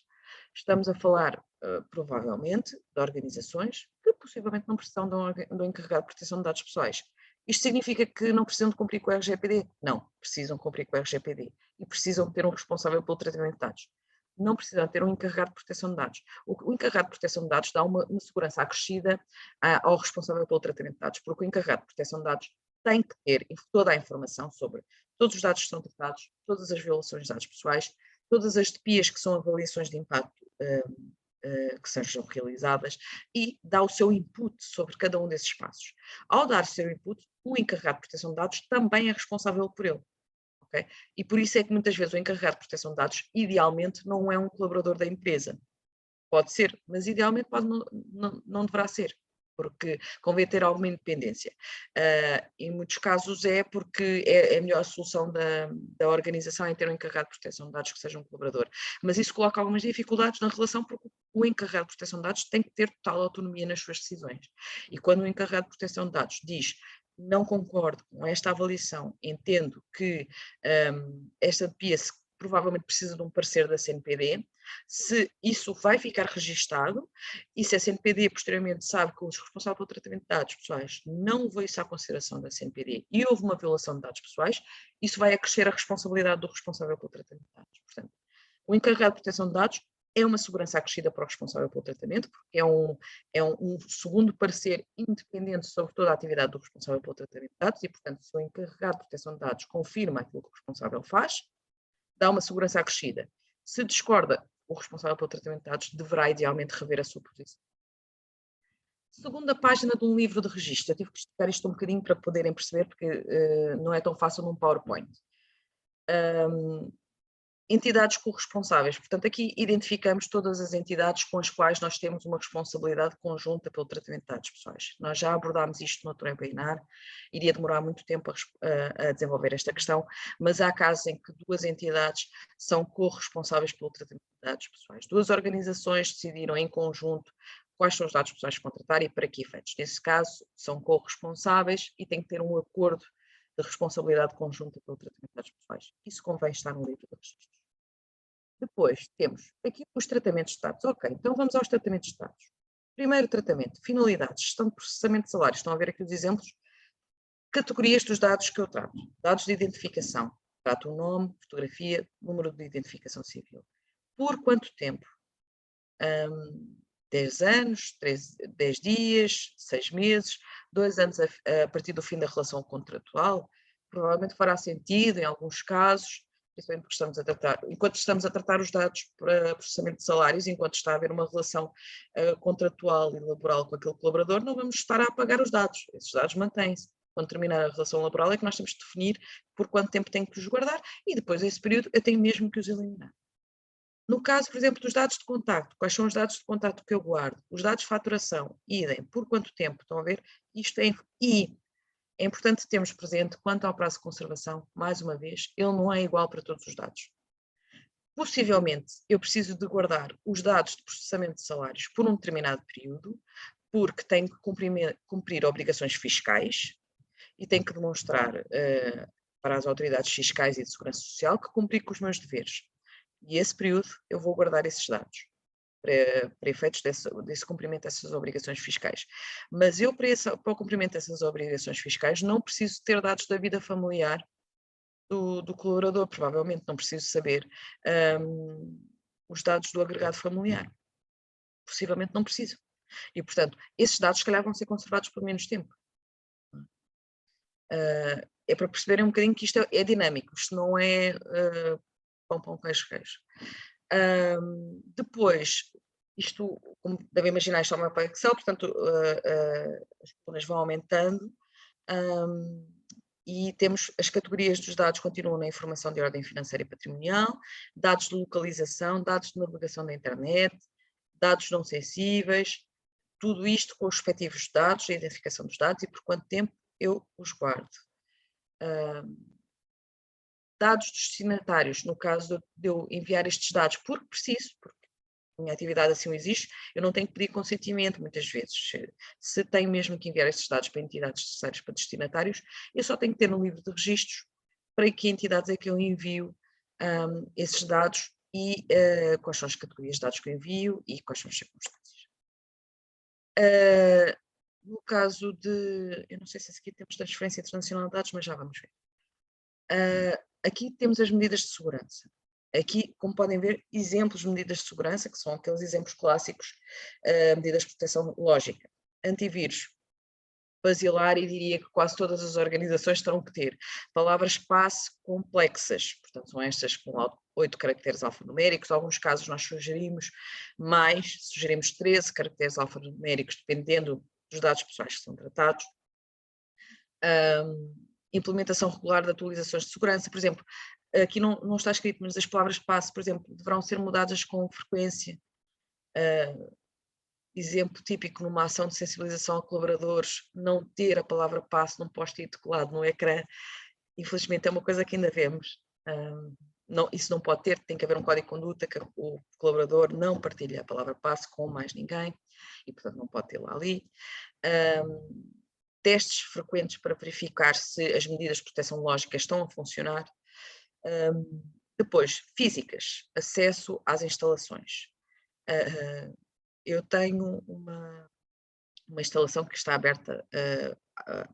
estamos a falar, provavelmente, de organizações que possivelmente não precisam de um encarregado de proteção de dados pessoais. Isto significa que não precisam de cumprir com o RGPD? Não, precisam cumprir com o RGPD e precisam ter um responsável pelo tratamento de dados. Não precisam ter um encarregado de proteção de dados. O encarregado de proteção de dados dá uma segurança acrescida ao responsável pelo tratamento de dados, porque o encarregado de proteção de dados tem que ter toda a informação sobre todos os dados que são tratados, todas as violações de dados pessoais, todas as DPIs que são avaliações de impacto que sejam realizadas e dá o seu input sobre cada um desses passos. Ao dar o seu input, o encarregado de proteção de dados também é responsável por ele. Okay? E por isso é que muitas vezes o encarregado de proteção de dados, idealmente, não é um colaborador da empresa. Pode ser, mas idealmente não deverá ser. porque convém ter alguma independência. Em muitos casos é porque é a melhor solução da organização em ter um encarregado de proteção de dados que seja um colaborador. Mas isso coloca algumas dificuldades na relação, porque o encarregado de proteção de dados tem que ter total autonomia nas suas decisões. E quando o encarregado de proteção de dados diz: não concordo com esta avaliação, entendo que esta DPIA provavelmente precisa de um parecer da CNPD, se isso vai ficar registado e se a CNPD posteriormente sabe que o responsável pelo tratamento de dados pessoais não levou isso à consideração da CNPD e houve uma violação de dados pessoais, isso vai acrescer a responsabilidade do responsável pelo tratamento de dados. Portanto, o encarregado de proteção de dados é uma segurança acrescida para o responsável pelo tratamento, porque é um segundo parecer independente sobre toda a atividade do responsável pelo tratamento de dados e, portanto, se o encarregado de proteção de dados confirma aquilo que o responsável faz, dá uma segurança acrescida. Se discorda, o responsável pelo tratamento de dados deverá idealmente rever a sua posição. Segunda página de um livro de registro. Eu tive que explicar isto um bocadinho para poderem perceber, porque não é tão fácil num PowerPoint. Entidades corresponsáveis. Portanto, aqui identificamos todas as entidades com as quais nós temos uma responsabilidade conjunta pelo tratamento de dados pessoais. Nós já abordámos isto no outro webinar, iria demorar muito tempo a desenvolver esta questão, mas há casos em que duas entidades são corresponsáveis pelo tratamento de dados pessoais. Duas organizações decidiram em conjunto quais são os dados pessoais que vão tratar e para que efeitos. Nesse caso, são corresponsáveis e têm que ter um acordo de responsabilidade conjunta pelo tratamento de dados pessoais. Isso convém estar no livro de registros. Depois temos aqui os tratamentos de dados. Ok, então vamos aos tratamentos de dados. Primeiro tratamento, finalidades, gestão de processamento de salários. Estão a ver aqui os exemplos? Categorias dos dados que eu trato. Dados de identificação. Trato o nome, fotografia, número de identificação civil. Por quanto tempo? 10 anos, 10 dias, 6 meses, 2 anos a partir do fim da relação contratual. Provavelmente fará sentido em alguns casos, principalmente porque estamos a tratar, enquanto estamos a tratar os dados para processamento de salários, enquanto está a haver uma relação contratual e laboral com aquele colaborador, não vamos estar a apagar os dados. Esses dados mantêm-se. Quando terminar a relação laboral é que nós temos de definir por quanto tempo tenho que os guardar e depois desse período eu tenho mesmo que os eliminar. No caso, por exemplo, dos dados de contacto, quais são os dados de contacto que eu guardo? Os dados de faturação, idem, por quanto tempo? Estão a ver? Isto é, e é importante termos presente, quanto ao prazo de conservação, mais uma vez, ele não é igual para todos os dados. Possivelmente, eu preciso de guardar os dados de processamento de salários por um determinado período, porque tenho que cumprir obrigações fiscais e tenho que demonstrar para as autoridades fiscais e de segurança social que cumpri com os meus deveres. E esse período eu vou guardar esses dados para efeitos desse cumprimento dessas obrigações fiscais. Mas eu, para o cumprimento dessas obrigações fiscais, não preciso ter dados da vida familiar do colaborador, provavelmente não preciso saber os dados do agregado familiar. Possivelmente não preciso. E, portanto, esses dados, se calhar, vão ser conservados por menos tempo. É para perceberem um bocadinho que isto é dinâmico, isto não é pão, queijo, queijo. Depois, isto, como devem imaginar, isto é uma mapa Excel, portanto, as colunas vão aumentando e temos as categorias dos dados continuam na informação de ordem financeira e patrimonial, dados de localização, dados de navegação da internet, dados não sensíveis, tudo isto com os respectivos dados, a identificação dos dados e por quanto tempo eu os guardo. Dados dos destinatários, no caso de eu enviar estes dados porque preciso, porque a minha atividade assim o exige, eu não tenho que pedir consentimento muitas vezes. Se tenho mesmo que enviar estes dados para entidades terceiras, para destinatários, eu só tenho que ter no livro de registros para que entidades é que eu envio esses dados e quais são as categorias de dados que eu envio e quais são as circunstâncias. No caso de, eu não sei se aqui temos transferência internacional de dados, mas já vamos ver. Aqui temos as medidas de segurança. Aqui, como podem ver, exemplos de medidas de segurança, que são aqueles exemplos clássicos, medidas de proteção lógica. Antivírus, basilar, e diria que quase todas as organizações terão que ter. Palavras-passe complexas, portanto são estas com 8 caracteres alfanuméricos, em alguns casos nós sugerimos 13 caracteres alfanuméricos, dependendo dos dados pessoais que são tratados. Implementação regular de atualizações de segurança, por exemplo, aqui não está escrito, mas as palavras-passe, por exemplo, deverão ser mudadas com frequência. exemplo típico numa ação de sensibilização a colaboradores, não ter a palavra passe num post-it colado no ecrã, infelizmente é uma coisa que ainda vemos. Não, isso não pode ter, tem que haver um código de conduta que o colaborador não partilha a palavra passe com mais ninguém e, portanto, não pode tê-la ali. Testes frequentes para verificar se as medidas de proteção lógica estão a funcionar. Depois, físicas, acesso às instalações. Eu tenho uma instalação que está aberta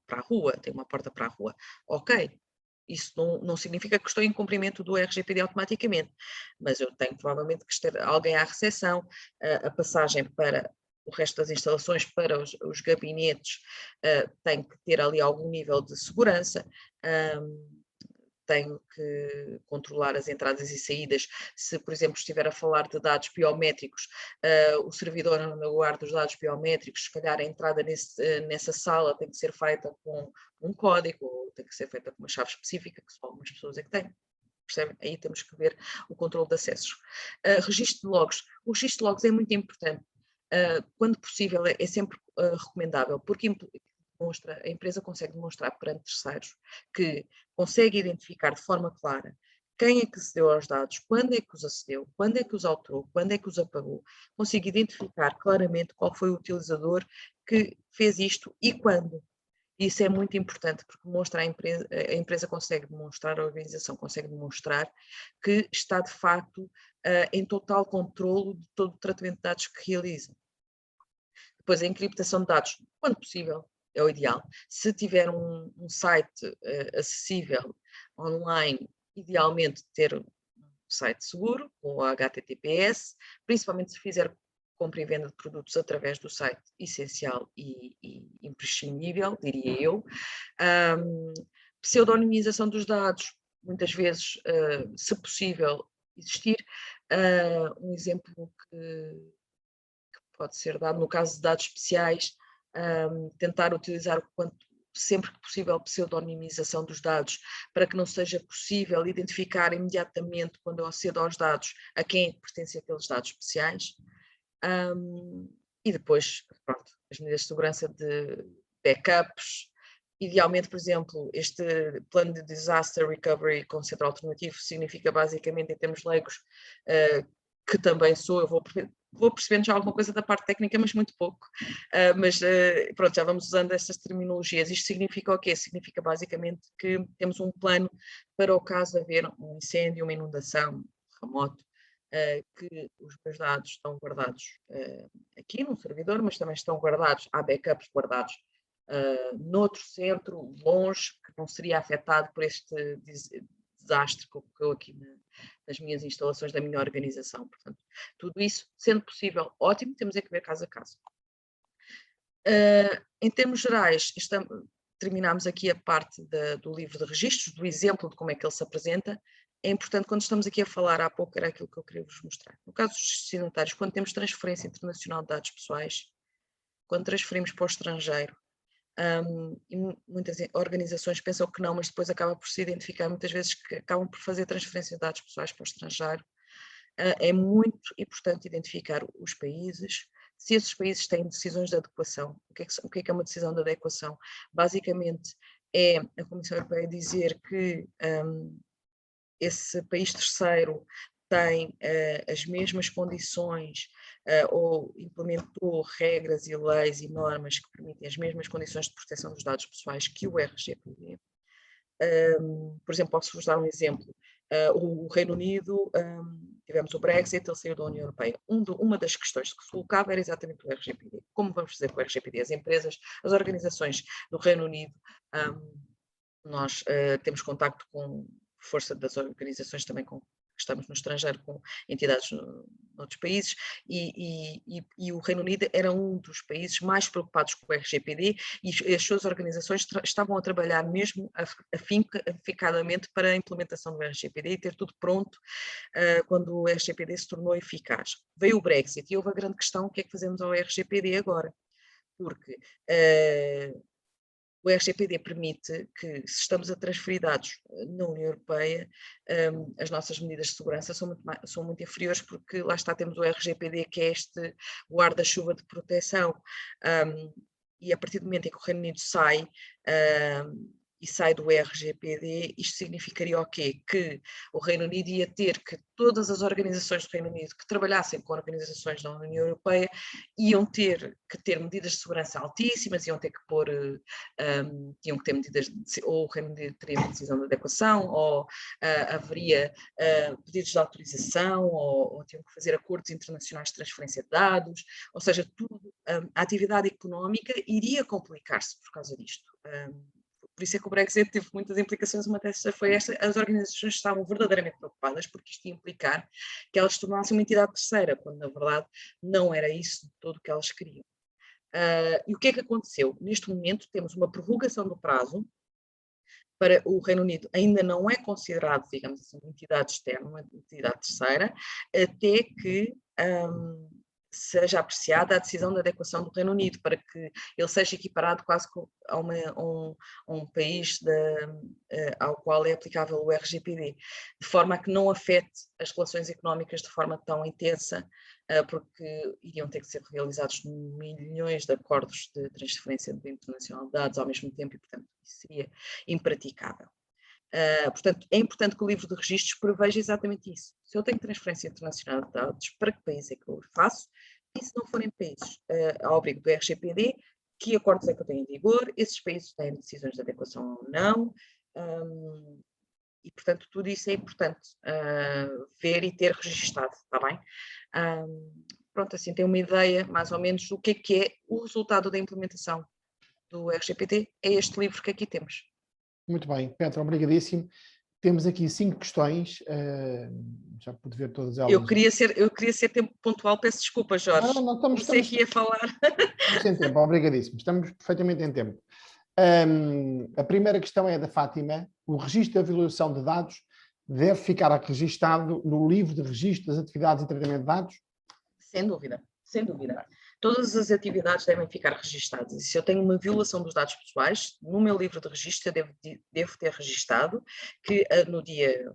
para a rua, tem uma porta para a rua. Ok, isso não significa que estou em cumprimento do RGPD automaticamente, mas eu tenho provavelmente que ter alguém à recepção, a passagem para o resto das instalações, para os gabinetes, tem que ter ali algum nível de segurança, tenho que controlar as entradas e saídas. Se, por exemplo, estiver a falar de dados biométricos, o servidor onde eu guardo os dados biométricos, se calhar a entrada nessa sala tem que ser feita com um código, ou tem que ser feita com uma chave específica, que só algumas pessoas é que têm. Percebem? Aí temos que ver o controle de acessos. Registro de logs. O registro de logs é muito importante. Quando possível, é sempre recomendável, porque a empresa consegue demonstrar perante terceiros que consegue identificar de forma clara quem é que acedeu aos dados, quando é que os acedeu, quando é que os alterou, quando é que os apagou, consigo identificar claramente qual foi o utilizador que fez isto e quando. Isso é muito importante porque mostra a empresa consegue demonstrar, a organização consegue demonstrar que está de facto em total controlo de todo o tratamento de dados que realiza. Depois a encriptação de dados, quando possível, é o ideal. Se tiver um site acessível online, idealmente ter um site seguro, com HTTPS, principalmente se fizer compra e venda de produtos através do site essencial e imprescindível, diria eu. Pseudonimização dos dados, muitas vezes, se possível, existir. Um exemplo que pode ser dado no caso de dados especiais, tentar utilizar sempre que possível a pseudonimização dos dados, para que não seja possível identificar imediatamente, quando eu acedo aos dados, a quem é que pertencem aqueles dados especiais. E depois, pronto, as medidas de segurança de backups. Idealmente, por exemplo, este plano de disaster recovery com centro alternativo significa basicamente, em termos leigos, que também sou, eu vou percebendo já alguma coisa da parte técnica, mas muito pouco. Pronto, já vamos usando estas terminologias. Isto significa o quê? Significa basicamente que temos um plano para o caso de haver um incêndio, uma inundação, um terremoto, que os meus dados estão guardados aqui num servidor, mas também estão guardados, há backups guardados noutro centro, longe, que não seria afetado por este desastre que ocorreu aqui nas minhas instalações da minha organização. Portanto, tudo isso, sendo possível, ótimo, temos é que ver caso a caso. Em termos gerais, terminamos aqui a parte do livro de registros, do exemplo de como é que ele se apresenta. É importante, quando estamos aqui a falar, há pouco era aquilo que eu queria vos mostrar. No caso dos destinatários, quando temos transferência internacional de dados pessoais, quando transferimos para o estrangeiro, e muitas organizações pensam que não, mas depois acaba por se identificar muitas vezes que acabam por fazer transferência de dados pessoais para o estrangeiro. É muito importante identificar os países, se esses países têm decisões de adequação. O que é uma decisão de adequação? Basicamente é a Comissão Europeia dizer que esse país terceiro tem as mesmas condições ou implementou regras e leis e normas que permitem as mesmas condições de proteção dos dados pessoais que o RGPD. Por exemplo, posso-vos dar um exemplo. O Reino Unido, tivemos o Brexit, ele saiu da União Europeia. Uma das questões que se colocava era exatamente o RGPD. Como vamos fazer com o RGPD? As empresas, as organizações do Reino Unido, nós temos contacto com força das organizações também que estamos no estrangeiro, com entidades noutros países, e o Reino Unido era um dos países mais preocupados com o RGPD e as suas organizações estavam a trabalhar mesmo afincadamente para a implementação do RGPD e ter tudo pronto quando o RGPD se tornou eficaz. Veio o Brexit e houve a grande questão: o que é que fazemos ao RGPD agora? Porque O RGPD permite que, se estamos a transferir dados na União Europeia, as nossas medidas de segurança são muito inferiores, porque lá está, temos o RGPD, que é este guarda-chuva de proteção, e a partir do momento em que o Reino Unido sai e sai do RGPD, isto significaria o quê? Que o Reino Unido ia ter que todas as organizações do Reino Unido que trabalhassem com organizações da União Europeia iam ter que ter medidas de segurança altíssimas, iam ter que pôr, tinham que ter medidas, ou o Reino Unido teria uma decisão de adequação, ou haveria pedidos de autorização, ou tinham que fazer acordos internacionais de transferência de dados, ou seja, tudo, a atividade económica iria complicar-se por causa disto. Por isso é que o Brexit teve muitas implicações, uma dessas foi esta, as organizações estavam verdadeiramente preocupadas porque isto ia implicar que elas se tornassem uma entidade terceira, quando na verdade não era isso de todo o que elas queriam. E o que é que aconteceu? Neste momento temos uma prorrogação do prazo para o Reino Unido, ainda não é considerado, digamos assim, uma entidade externa, uma entidade terceira, até que seja apreciada a decisão de adequação do Reino Unido, para que ele seja equiparado quase a um país ao qual é aplicável o RGPD, de forma a que não afete as relações económicas de forma tão intensa, porque iriam ter que ser realizados milhões de acordos de transferência internacional de dados ao mesmo tempo e, portanto, isso seria impraticável. Portanto, é importante que o livro de registros preveja exatamente isso. Se eu tenho transferência internacional de dados, para que país é que eu faço? E se não forem países ao abrigo do RGPD, que acordos é que eu tenho em vigor? Esses países têm decisões de adequação ou não? E, portanto, tudo isso é importante ver e ter registado, está bem? Pronto, assim tem uma ideia, mais ou menos, do que é o resultado da implementação do RGPD. É este livro que aqui temos. Muito bem, Petra, obrigadíssimo. Temos aqui 5 questões, já pude ver todas elas. Eu queria ser tempo pontual, peço desculpa, Jorge. Não, Comecei aqui a falar. Estamos em tempo, obrigadíssimo. Estamos perfeitamente em tempo. A primeira questão é da Fátima. O registro de avaliação de dados deve ficar registado no livro de registro das atividades e tratamento de dados? Sem dúvida, sem dúvida. Todas as atividades devem ficar registadas. E se eu tenho uma violação dos dados pessoais, no meu livro de registro eu devo ter registado que no dia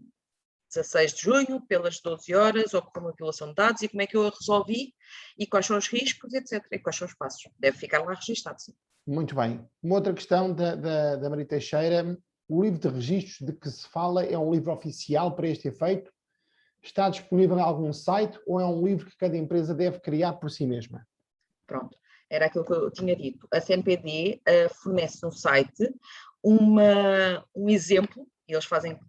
16 de junho, pelas 12 horas, ocorreu uma violação de dados e como é que eu a resolvi e quais são os riscos, etc. E quais são os passos. Deve ficar lá registado, sim. Muito bem. Uma outra questão da Maria Teixeira. O livro de registros de que se fala é um livro oficial para este efeito? Está disponível em algum site ou é um livro que cada empresa deve criar por si mesma? Pronto, era aquilo que eu tinha dito. A CNPD fornece no site um exemplo, e eles fazem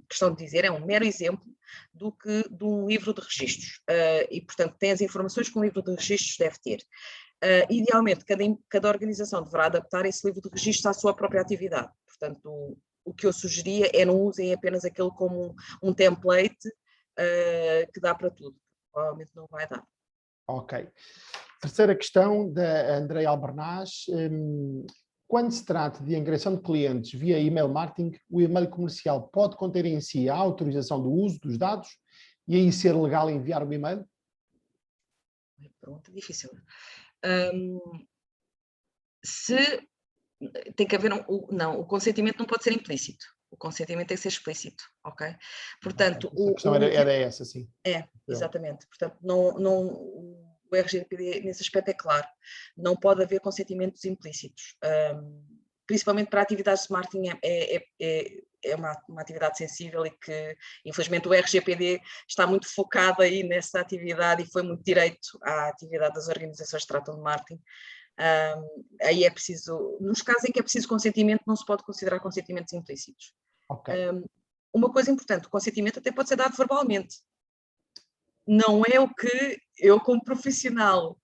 questão de dizer, é um mero exemplo de um livro de registros. E, portanto, tem as informações que um livro de registros deve ter. Idealmente, cada organização deverá adaptar esse livro de registros à sua própria atividade. Portanto, o que eu sugeria é não usem apenas aquele como um template que dá para tudo. Provavelmente não vai dar. Ok. Terceira questão da Andréia Albernaz. Quando se trata de angariação de clientes via e-mail marketing, o e-mail comercial pode conter em si a autorização do uso dos dados e aí ser legal enviar o e-mail? Pergunta difícil. Tem que haver o consentimento não pode ser implícito. O consentimento tem que ser explícito, ok? Portanto, a questão era essa, sim. Exatamente. Portanto, o RGPD nesse aspecto é claro. Não pode haver consentimentos implícitos. Principalmente para atividades de marketing é uma atividade sensível e que, infelizmente, o RGPD está muito focado aí nessa atividade e foi muito direito à atividade das organizações que tratam de marketing. Aí é preciso, nos casos em que é preciso consentimento, não se pode considerar consentimentos implícitos. Okay. Uma coisa importante, o consentimento até pode ser dado verbalmente. Não é o que eu, como profissional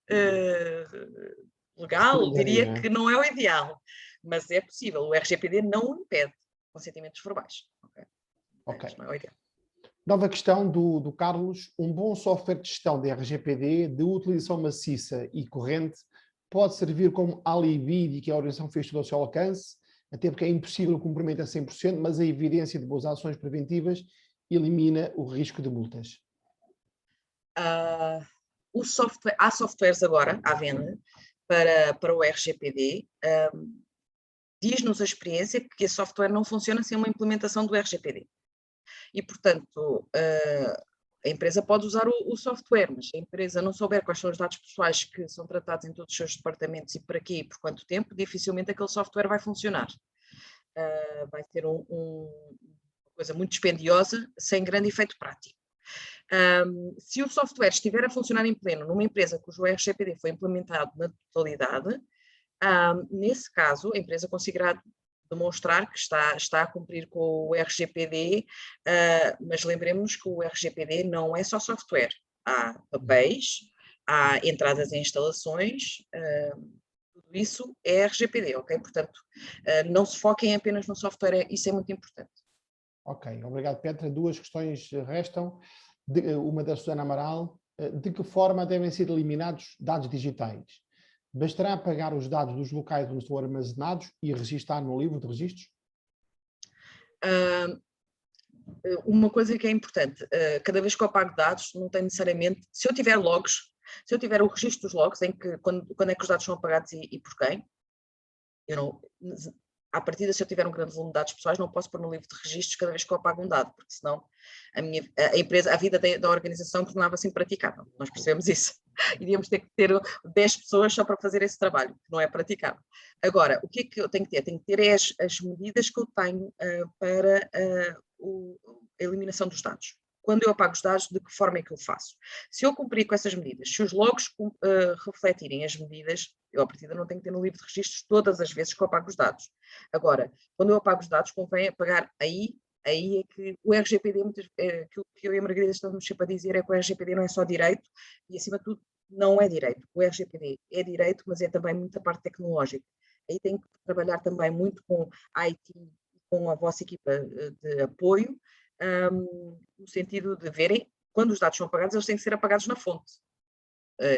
legal, diria que não é o ideal, mas é possível. O RGPD não impede consentimentos verbais. Ok. Não é o ideal. Nova questão do Carlos. Um bom software de gestão de RGPD de utilização maciça e corrente pode servir como alibi de que a organização fez tudo ao seu alcance, até porque é impossível o cumprimento a 100%, mas a evidência de boas ações preventivas elimina o risco de multas. Há softwares agora à venda para o RGPD. diz-nos a experiência que esse software não funciona sem uma implementação do RGPD. E, portanto, a empresa pode usar o software, mas se a empresa não souber quais são os dados pessoais que são tratados em todos os seus departamentos e para quê e por quanto tempo, dificilmente aquele software vai funcionar. Vai ser uma coisa muito dispendiosa, sem grande efeito prático. Se o software estiver a funcionar em pleno numa empresa cujo RGPD foi implementado na totalidade, nesse caso, a empresa conseguirá demonstrar que está a cumprir com o RGPD, mas lembremos que o RGPD não é só software. Há papéis, há entradas em instalações, tudo isso é RGPD, ok? Portanto, não se foquem apenas no software, isso é muito importante. Ok, obrigado, Petra. Duas questões restam. Uma da Susana Amaral. De que forma devem ser eliminados dados digitais? Bastará apagar os dados dos locais onde estão armazenados e registar no livro de registros? Uma coisa que é importante, cada vez que eu apago dados, não tem necessariamente, se eu tiver logs, se eu tiver o registro dos logs, em que quando é que os dados são apagados e por quem, eu não, à partida, se eu tiver um grande volume de dados pessoais, não posso pôr no livro de registros cada vez que eu apago um dado, porque senão a empresa, a vida da organização tornava-se impraticável. Nós percebemos isso. Iríamos ter que ter 10 pessoas só para fazer esse trabalho, que não é praticável. Agora, o que é que eu tenho que ter? Tenho que ter as medidas que eu tenho para a eliminação dos dados. Quando eu apago os dados, de que forma é que eu faço? Se eu cumprir com essas medidas, se os logs refletirem as medidas, eu, a partida, não tenho que ter no livro de registros todas as vezes que eu apago os dados. Agora, quando eu apago os dados, convém apagar aí é que o RGPD, aquilo que eu e a Margarida estamos sempre a dizer é que o RGPD não é só direito e, acima de tudo, não é direito. O RGPD é direito, mas é também muita parte tecnológica. Aí tem que trabalhar também muito com a IT, com a vossa equipa de apoio, no sentido de verem, quando os dados são apagados, eles têm que ser apagados na fonte.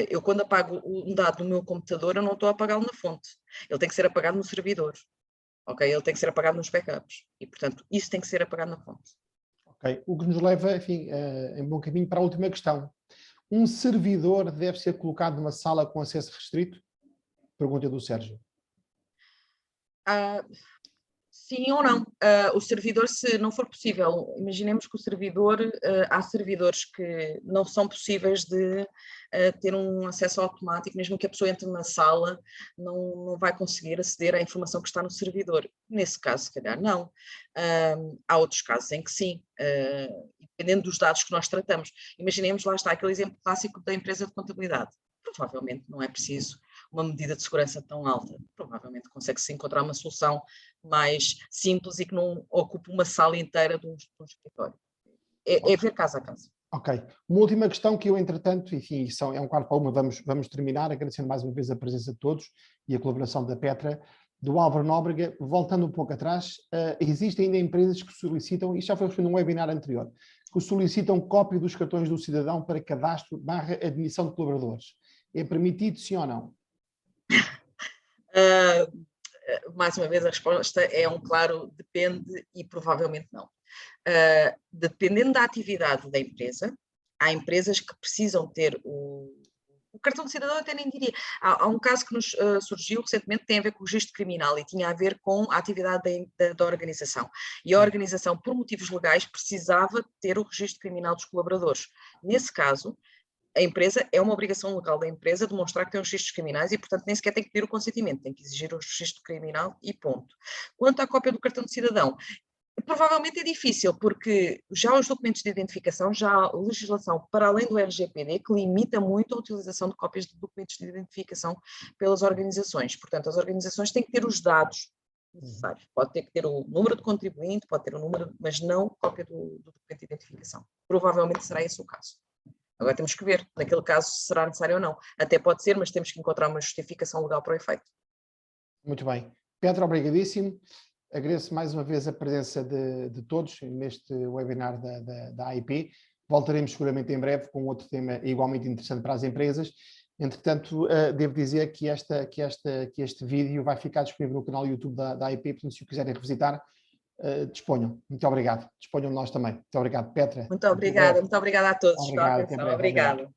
Eu, quando apago um dado no meu computador, eu não estou a apagá-lo na fonte. Ele tem que ser apagado no servidor. Ok? Ele tem que ser apagado nos backups. E, portanto, isso tem que ser apagado na fonte. Ok. O que nos leva, enfim, em bom caminho para a última questão. Um servidor deve ser colocado numa sala com acesso restrito? Pergunta do Sérgio. Sim ou não. O servidor, se não for possível, imaginemos que o servidor, há servidores que não são possíveis de ter um acesso automático, mesmo que a pessoa entre na sala, não vai conseguir aceder à informação que está no servidor. Nesse caso, se calhar, não. Há outros casos em que sim, dependendo dos dados que nós tratamos. Imaginemos, lá está, aquele exemplo clássico da empresa de contabilidade. Provavelmente não é preciso uma medida de segurança tão alta. Provavelmente consegue-se encontrar uma solução mais simples e que não ocupe uma sala inteira de um escritório. É ver caso a caso. Ok. Uma última questão que eu, entretanto, enfim, é um quarto para uma, vamos terminar, agradecendo mais uma vez a presença de todos e a colaboração da Petra, do Álvaro Nóbrega. Voltando um pouco atrás, existem ainda empresas que solicitam, isto já foi referido num webinar anterior, que solicitam cópia dos cartões do cidadão para cadastro / admissão de colaboradores. É permitido, sim ou não? Mais uma vez, a resposta é um claro depende e provavelmente não. Dependendo da atividade da empresa, há empresas que precisam ter o cartão de cidadão, até nem diria. Há um caso que nos surgiu recentemente, que tem a ver com o registro criminal e tinha a ver com a atividade da organização. E a organização, por motivos legais, precisava ter o registro criminal dos colaboradores. Nesse caso, a empresa, é uma obrigação legal da empresa demonstrar que tem os registros criminais e, portanto, nem sequer tem que pedir o consentimento, tem que exigir o registro criminal e ponto. Quanto à cópia do cartão de cidadão, provavelmente é difícil, porque já os documentos de identificação, já há legislação para além do RGPD que limita muito a utilização de cópias de documentos de identificação pelas organizações. Portanto, as organizações têm que ter os dados necessários. Pode ter que ter o número de contribuinte, pode ter o número, mas não cópia do documento de identificação. Provavelmente será esse o caso. Agora temos que ver, naquele caso, se será necessário ou não. Até pode ser, mas temos que encontrar uma justificação legal para o efeito. Muito bem. Pedro, obrigadíssimo. Agradeço mais uma vez a presença de todos neste webinar da AIP. Voltaremos seguramente em breve com outro tema igualmente interessante para as empresas. Entretanto, devo dizer que este vídeo vai ficar disponível no canal YouTube da AIP, portanto, se o quiserem revisitar, disponham. Muito obrigado. Disponham de nós também. Muito obrigado, Petra. Muito obrigada a todos. Obrigado, até breve. Obrigada.